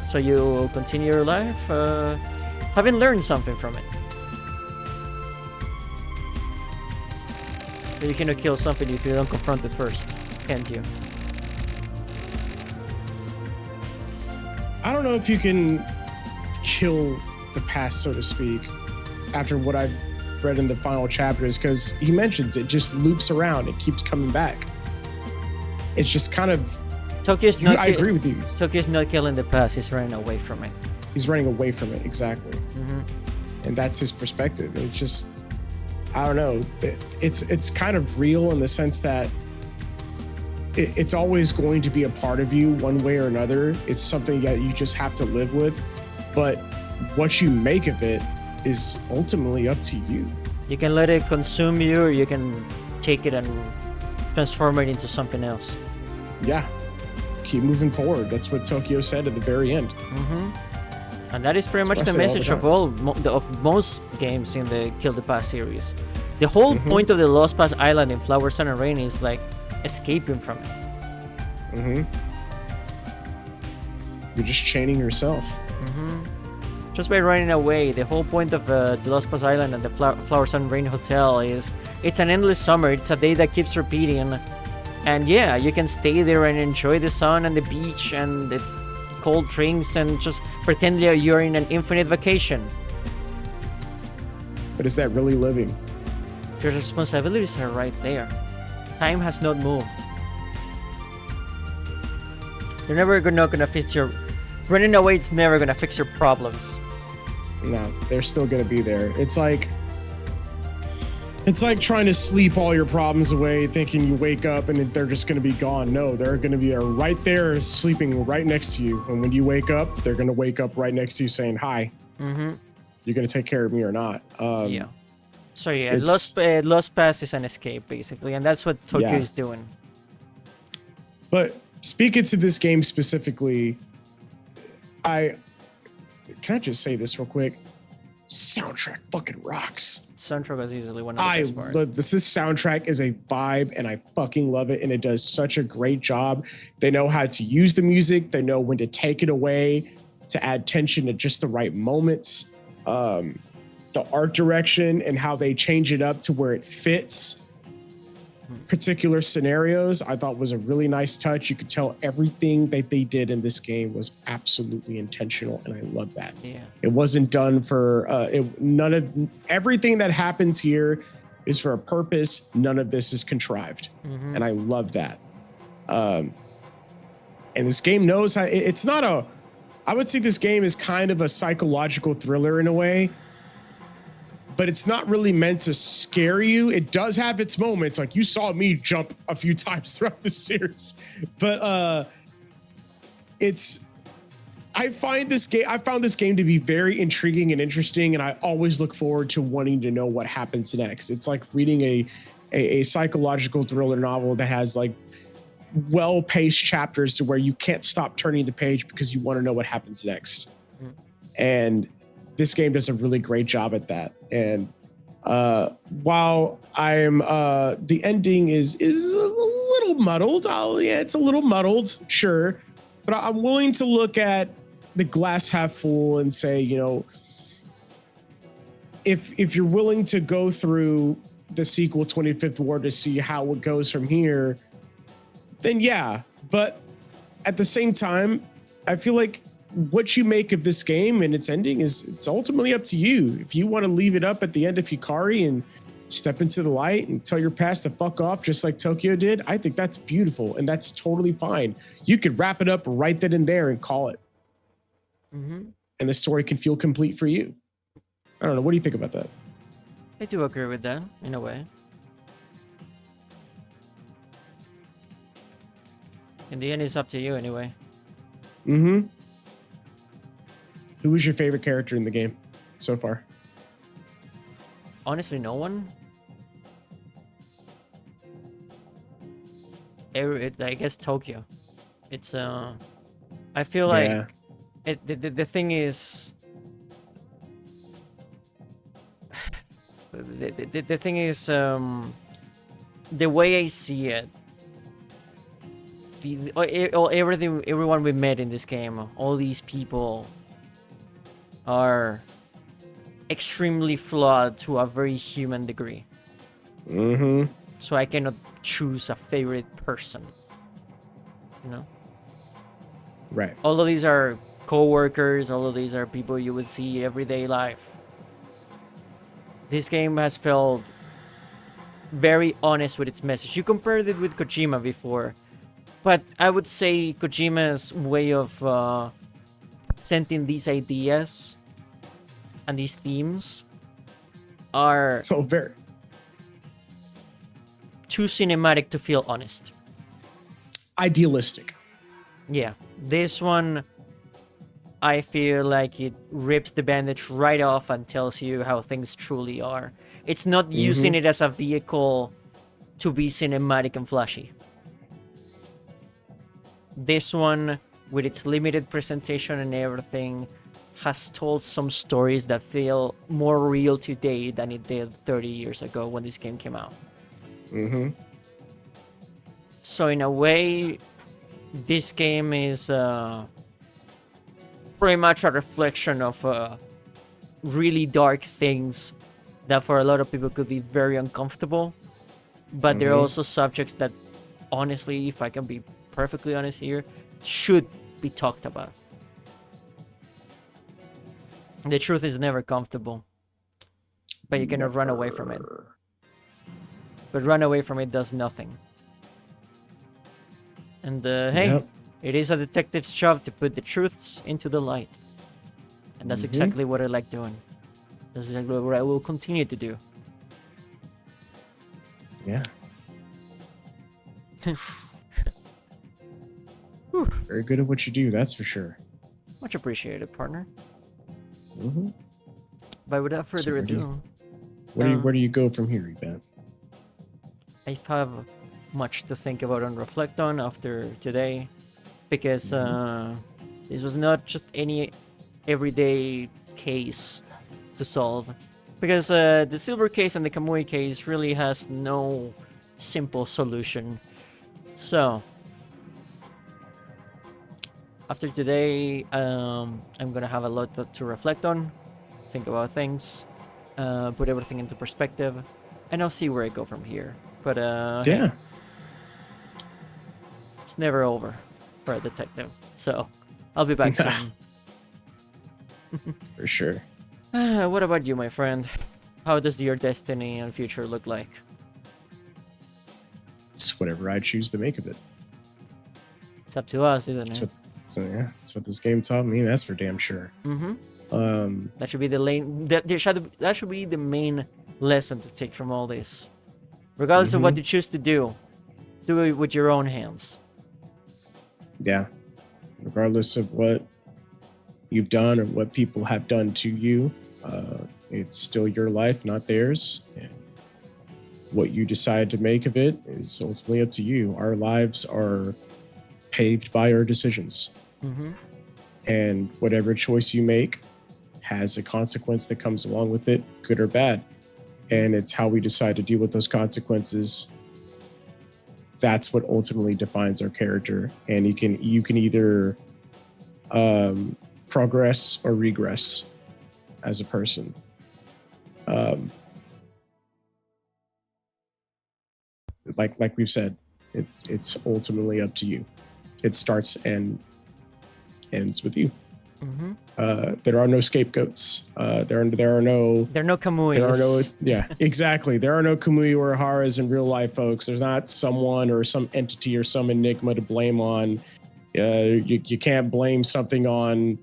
Speaker 1: So you continue your life having learned something from it. But you cannot kill something if you don't confront it first, can't you?
Speaker 2: I don't know if you can kill the past, so to speak, after what I've read in the final chapters, because he mentions it just loops around. It keeps coming back. It's just kind of... I agree with you.
Speaker 1: Tokyo's not killing the past, he's running away from it.
Speaker 2: He's running away from it, exactly.
Speaker 1: Mm-hmm.
Speaker 2: And that's his perspective. It's just... I don't know. It's kind of real in the sense that it's always going to be a part of you one way or another. It's something that you just have to live with. But what you make of it is ultimately up to you.
Speaker 1: You can let it consume you, or you can take it and transform it into something else.
Speaker 2: Yeah. Keep moving forward. That's what Tokyo said at the very end.
Speaker 1: Mm-hmm. And that is pretty much the message of most games in the Kill the Past series. The whole point of the Lost Past Island in Flower, Sun, and Rain is like escaping from it.
Speaker 2: Mm-hmm. You're just chaining yourself.
Speaker 1: Mm-hmm. Just by running away. The whole point of the Lost Past Island and the Flower, Sun, Rain Hotel is it's an endless summer. It's a day that keeps repeating. And yeah, you can stay there and enjoy the sun and the beach and the cold drinks and just pretend that you're in an infinite vacation.
Speaker 2: But is that really living?
Speaker 1: Your responsibilities are right there. Time has not moved. You're never gonna fix your... Running away is never gonna fix your problems.
Speaker 2: No, they're still gonna be there. It's like trying to sleep all your problems away, thinking you wake up and they're just gonna be gone. No, they're gonna be right there, sleeping right next to you. And when you wake up, they're gonna wake up right next to you saying, hi.
Speaker 1: Mm-hmm.
Speaker 2: You're gonna take care of me or not.
Speaker 1: Yeah. So yeah, Lost Past is an escape, basically. And that's what Tokyo is doing.
Speaker 2: But speaking to this game specifically, can I just say this real quick? Soundtrack fucking rocks.
Speaker 1: Soundtrack was easily one of the best parts.
Speaker 2: This soundtrack is a vibe, and I fucking love it, and it does such a great job. They know how to use the music. They know when to take it away to add tension at just the right moments. The art direction and how they change it up to where it fits. particular scenarios, I thought was a really nice touch. You could tell everything that they did in this game was absolutely intentional, and I love that.
Speaker 1: Yeah.
Speaker 2: It wasn't done for none of everything that happens here is for a purpose. None of this is contrived, and I love that. And this game knows how. It's not a. I would say this game is kind of a psychological thriller in a way, but it's not really meant to scare you. It does have its moments, like you saw me jump a few times throughout the series, but I found this game to be very intriguing and interesting, and I always look forward to wanting to know what happens next. It's like reading a psychological thriller novel that has like well-paced chapters to where you can't stop turning the page because you want to know what happens next. And this game does a really great job at that. And while I'm the ending is a little muddled, it's a little muddled, sure, but I'm willing to look at the glass half full and say, you know, if you're willing to go through the sequel 25th Ward to see how it goes from here, then yeah. But at the same time, I feel like what you make of this game and its ending it's ultimately up to you. If you want to leave it up at the end of Hikari and step into the light and tell your past to fuck off just like Tokyo did, I think that's beautiful and that's totally fine. You could wrap it up right then and there and call it. And the story can feel complete for you. I don't know. What do you think about that?
Speaker 1: I do agree with that in a way. In the end, it's up to you anyway.
Speaker 2: Who was your favorite character in the game so far?
Speaker 1: Honestly, no one. I guess Tokyo. It's I feel like the thing is the thing is the way I see it. Everyone we met in this game, all these people are extremely flawed to a very human degree. So I cannot choose a favorite person. You know?
Speaker 2: Right.
Speaker 1: All of these are co-workers, all of these are people you would see everyday life. This game has felt very honest with its message. You compared it with Kojima before, but I would say Kojima's way of presenting these ideas and these themes are
Speaker 2: very
Speaker 1: too cinematic to feel honest.
Speaker 2: Idealistic.
Speaker 1: Yeah, this one, I feel like it rips the bandage right off and tells you how things truly are. It's not using it as a vehicle to be cinematic and flashy. This one, with its limited presentation and everything, has told some stories that feel more real today than it did 30 years ago when this game came out. So in a way, this game is pretty much a reflection of really dark things that for a lot of people could be very uncomfortable. But there are also subjects that, honestly, if I can be perfectly honest here, should be talked about. The truth is never comfortable, but you cannot run away from it. But run away from it does nothing. And hey, it is a detective's job to put the truths into the light. And that's exactly what I like doing. That's exactly what I will continue to do.
Speaker 2: Yeah. Very good at what you do, that's for sure.
Speaker 1: Much appreciated, partner. But without further ado,
Speaker 2: where do you go from here, Evan?
Speaker 1: I have much to think about and reflect on after today, because this was not just any everyday case to solve, because the Silver case and the Kamui case really has no simple solution. So after today, I'm gonna have a lot to reflect on, think about things, put everything into perspective, and I'll see where I go from here. But
Speaker 2: Yeah.
Speaker 1: hey, it's never over for a detective. So I'll be back soon.
Speaker 2: For sure.
Speaker 1: What about you, my friend? How does your destiny and future look like?
Speaker 2: It's whatever I choose to make of it.
Speaker 1: It's up to us, isn't
Speaker 2: That's
Speaker 1: it?
Speaker 2: that's what this game taught me. That's for damn sure.
Speaker 1: That should be the lane. That should be the main lesson to take from all this. Regardless of what you choose to do it with your own hands.
Speaker 2: Yeah. Regardless of what you've done or what people have done to you, it's still your life, not theirs. And what you decide to make of it is ultimately up to you. Our lives are paved by our decisions. And whatever choice you make has a consequence that comes along with it, good or bad. And it's how we decide to deal with those consequences. That's what ultimately defines our character. And you can either progress or regress as a person. Like we've said, it's ultimately up to you. It starts and ends with you. There are no scapegoats. There are no
Speaker 1: Kamuis.
Speaker 2: There are no, yeah, exactly. There are no Kamui or Haras in real life, folks. There's not someone or some entity or some enigma to blame on. You can't blame something on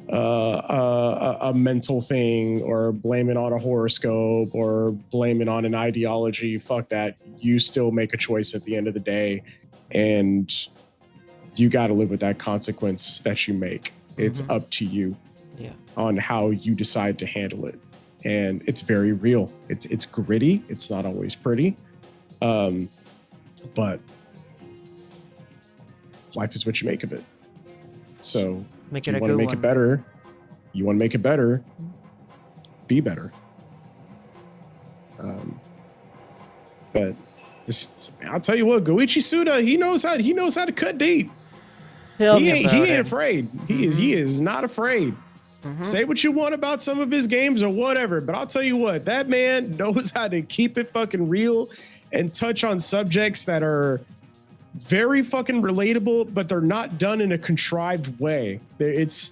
Speaker 2: a mental thing or blame it on a horoscope or blame it on an ideology. Fuck that. You still make a choice at the end of the day, and you got to live with that consequence that you make. It's up to you on how you decide to handle it. And it's very real. It's gritty. It's not always pretty. But life is what you make of it. So
Speaker 1: make
Speaker 2: if
Speaker 1: it
Speaker 2: you want to make it better, be better. But this, I'll tell you what, Goichi Suda, he knows how to cut deep. He ain't afraid. He is not afraid. Say what you want about some of his games or whatever, but I'll tell you what, that man knows how to keep it fucking real and touch on subjects that are very fucking relatable, but they're not done in a contrived way. It's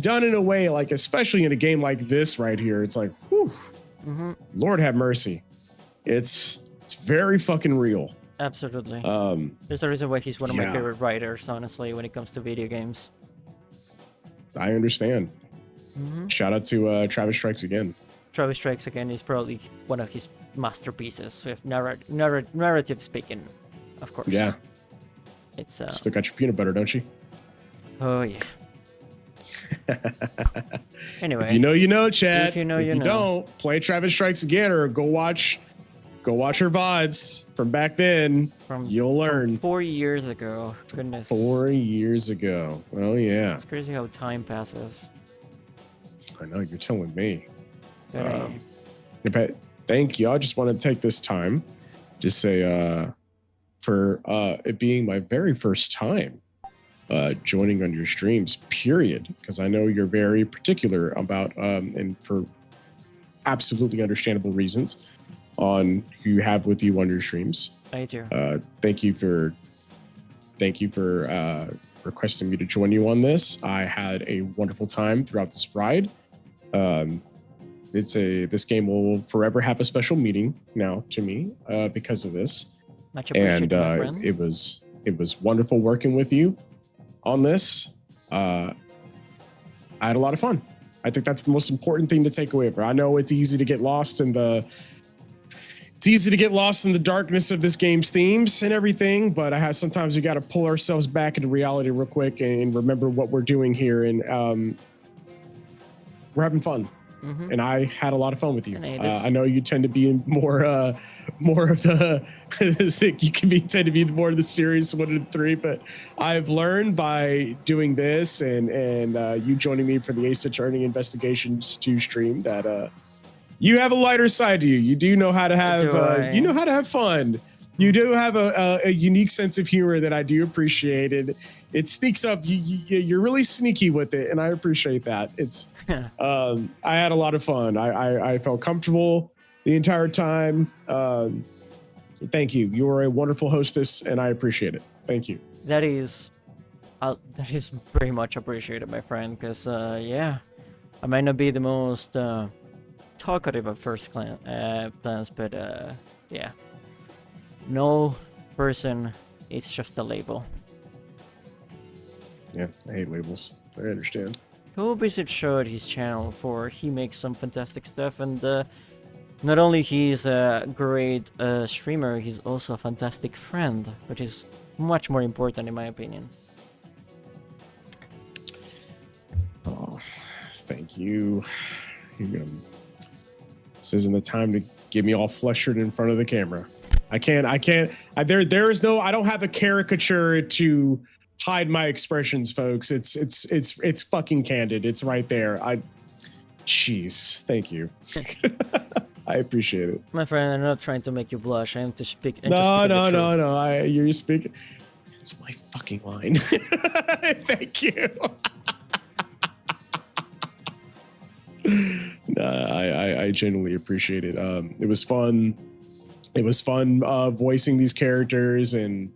Speaker 2: done in a way, like, especially in a game like this right here, it's like, whew, Lord have mercy. It's very fucking real.
Speaker 1: Absolutely. There's a reason why he's one of my favorite writers, honestly, when it comes to video games.
Speaker 2: I understand. Shout out to Travis Strikes Again.
Speaker 1: Travis Strikes Again is probably one of his masterpieces, with narrative speaking, of course.
Speaker 2: Yeah.
Speaker 1: It's
Speaker 2: still got your peanut butter, don't you?
Speaker 1: Oh yeah. Anyway,
Speaker 2: if you know, you know, Chad.
Speaker 1: If you know,
Speaker 2: if you don't, play Travis Strikes Again or go watch her VODs from back then. You'll learn.
Speaker 1: From 4 years ago. Goodness.
Speaker 2: 4 years ago. Oh yeah.
Speaker 1: It's crazy how time passes.
Speaker 2: I know, you're telling me.
Speaker 1: But
Speaker 2: thank you. I just want to take this time to say for it being my very first time joining on your streams, period, because I know you're very particular about and for absolutely understandable reasons on who you have with you on your streams.
Speaker 1: I do.
Speaker 2: Thank you for requesting me to join you on this. I had a wonderful time throughout this ride. This game will forever have a special meaning now to me because of this.
Speaker 1: Much appreciated, my friend.
Speaker 2: It was wonderful working with you on this. I had a lot of fun. I think that's the most important thing to take away from it. I know it's easy to get lost in the darkness of this game's themes and everything, but sometimes we got to pull ourselves back into reality real quick and remember what we're doing here. And we're having fun. And I had a lot of fun with you. I know you tend to be more of the you tend to be more of the serious 1 and 3, but I've learned by doing this and you joining me for the Ace Attorney Investigations 2 stream that you have a lighter side to you. You do know how to have you know how to have fun. You do have a unique sense of humor that I do appreciate, and it sneaks up. You're really sneaky with it, and I appreciate that. It's I had a lot of fun. I felt comfortable the entire time. Thank you. You are a wonderful hostess, and I appreciate it. Thank you.
Speaker 1: That is very much appreciated, my friend. Because yeah, I might not be the most talkative at first glance, but yeah, no person is just a label.
Speaker 2: Yeah, I hate labels. I understand.
Speaker 1: Go visit his channel, for he makes some fantastic stuff, and not only he's a great streamer, he's also a fantastic friend, which is much more important in my opinion.
Speaker 2: Oh, thank you. This isn't the time to get me all flustered in front of the camera. I can't. There is no. I don't have a caricature to hide my expressions, folks. It's fucking candid. It's right there. Jeez. Thank you. I appreciate it.
Speaker 1: My friend, I'm not trying to make you blush. I am to speak.
Speaker 2: No. You're speaking. It's my fucking line. Thank you. I genuinely appreciate it. It was fun. It was fun voicing these characters and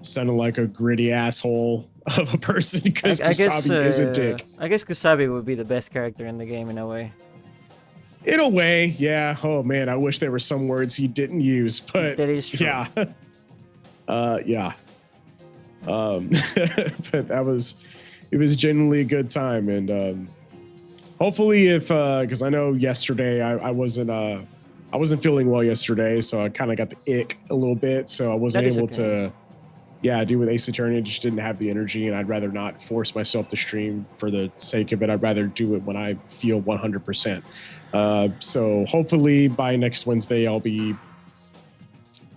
Speaker 2: sounding like a gritty asshole of a person because Kusabi is a dick.
Speaker 1: I guess Kusabi would be the best character in the game in a way.
Speaker 2: In a way, yeah. Oh man, I wish there were some words he didn't use, but
Speaker 1: that is true.
Speaker 2: Yeah. Yeah. But it was genuinely a good time, and hopefully if because I know yesterday I wasn't feeling well yesterday, so I kind of got the ick a little bit, so I wasn't able to do with Ace Attorney. I just didn't have the energy, and I'd rather not force myself to stream for the sake of it. I'd rather do it when I feel 100%. So hopefully by next Wednesday I'll be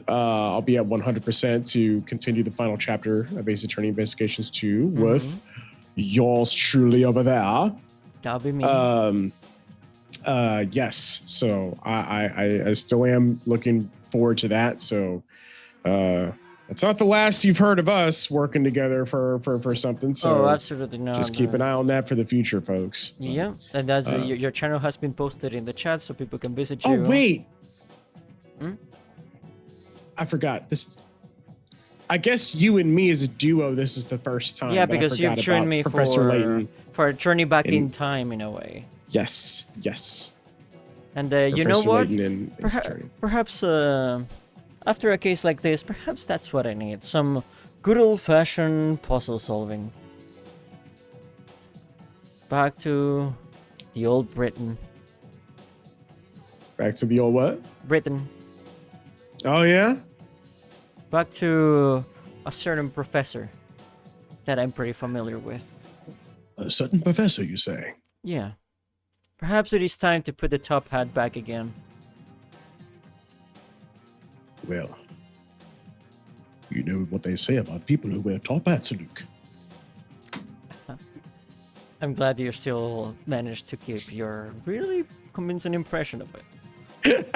Speaker 2: at 100% to continue the final chapter of Ace Attorney Investigations 2 with yours truly over there.
Speaker 1: That'll be me.
Speaker 2: Yes. So I still am looking forward to that. So it's not the last you've heard of us working together for something. So
Speaker 1: absolutely not.
Speaker 2: Just keep an eye on that for the future, folks.
Speaker 1: Yeah, and that's your channel has been posted in the chat, so people can visit you.
Speaker 2: Oh wait, I forgot this. I guess you and me as a duo. This is the first time.
Speaker 1: Yeah, because you've joined me
Speaker 2: Professor Layton
Speaker 1: for a journey back in time, in a way.
Speaker 2: Yes.
Speaker 1: And you know what? Perhaps after a case like this, perhaps that's what I need. Some good old-fashioned puzzle solving. Back to the old Britain.
Speaker 2: Back to the old what?
Speaker 1: Britain.
Speaker 2: Oh, yeah?
Speaker 1: Back to a certain professor that I'm pretty familiar with.
Speaker 2: A certain professor, you say?
Speaker 1: Yeah. Perhaps it is time to put the top hat back again.
Speaker 2: Well, you know what they say about people who wear top hats, Luke.
Speaker 1: I'm glad you still managed to keep your really convincing impression of it.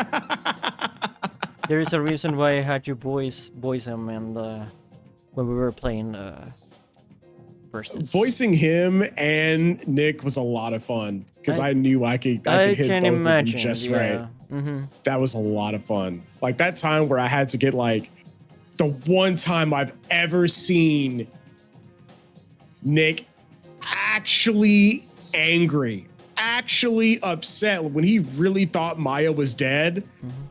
Speaker 1: There is a reason why I had you voice him and when we were playing versus.
Speaker 2: Voicing him and Nick was a lot of fun because I knew I could hit both of them just right. That was a lot of fun. Like that time where I had to get like the one time I've ever seen Nick actually angry, actually upset when he really thought Maya was dead.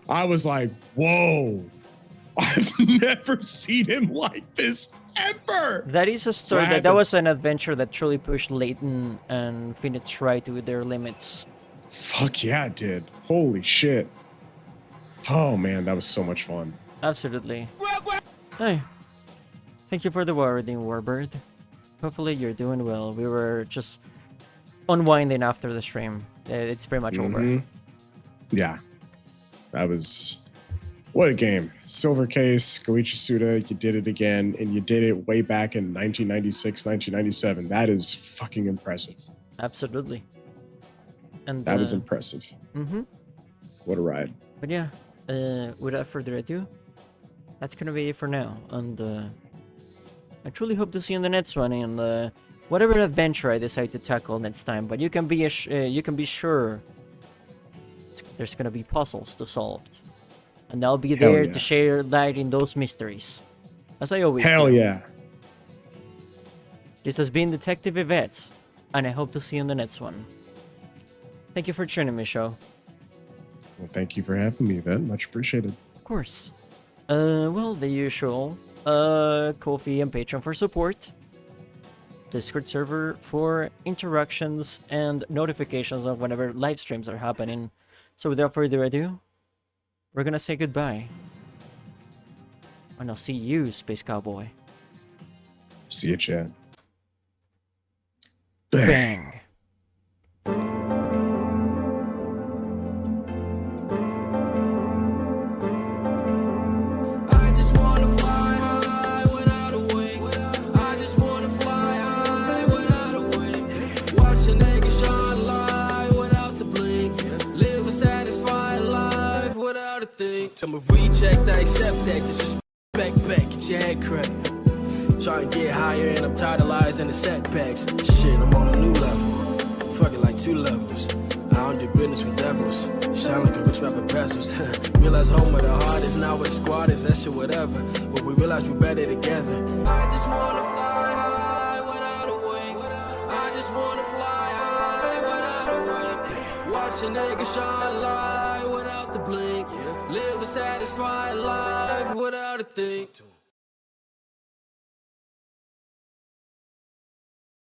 Speaker 2: I was like, whoa, I've never seen him like this ever.
Speaker 1: That is a story that was an adventure that truly pushed Layton and Phoenix Wright to their limits.
Speaker 2: Fuck yeah, it did. Holy shit. Oh man, that was so much fun.
Speaker 1: Absolutely. Hey, thank you for the wording, Warbird. Hopefully you're doing well. We were just unwinding after the stream. It's pretty much over.
Speaker 2: Yeah. That was... What a game. Silver Case, Goichi Suda, you did it again, and you did it way back in 1996, 1997. That is fucking impressive.
Speaker 1: Absolutely. And
Speaker 2: that was impressive. What a ride.
Speaker 1: But yeah, without further ado, that's gonna be it for now. And I truly hope to see you in the next one, and whatever adventure I decide to tackle next time. But you can be sure there's gonna be puzzles to solve. and I'll be
Speaker 2: Hell
Speaker 1: there
Speaker 2: yeah.
Speaker 1: to share light in those mysteries, as I always
Speaker 2: Hell
Speaker 1: do.
Speaker 2: yeah.
Speaker 1: This has been Detective Yvette, and I hope to see you in the next one. Thank you for joining me, show.
Speaker 2: Well, thank you for having me, Yvette. Much appreciated.
Speaker 1: Of course. Well, the usual. Ko-fi and Patreon for support. Discord server for interactions and notifications of whenever live streams are happening. So without further ado, we're gonna say goodbye. And I'll see you, Space Cowboy.
Speaker 2: See you, Chad.
Speaker 1: Bang.
Speaker 3: I just wanna fly high without a wing. I just wanna fly high without a wing. Watch a nigga shine light without the blink. Live a satisfied life without a thing. I'm a reject, I accept that. Disrespect back, get your head cracked. Try and get higher and I'm tired of lies and the setbacks. Shit, I'm on a new level. Fuck it like 2 levels. I don't do business with devils. Shine like a rich rapper pesos. Realize home of the heart is not where the squad is. That shit whatever. But we realize we're better together. I just wanna fly high without a wing. I just wanna fly high without a wing. Watch a nigga shine light without the blink. Live a satisfied life without a thing.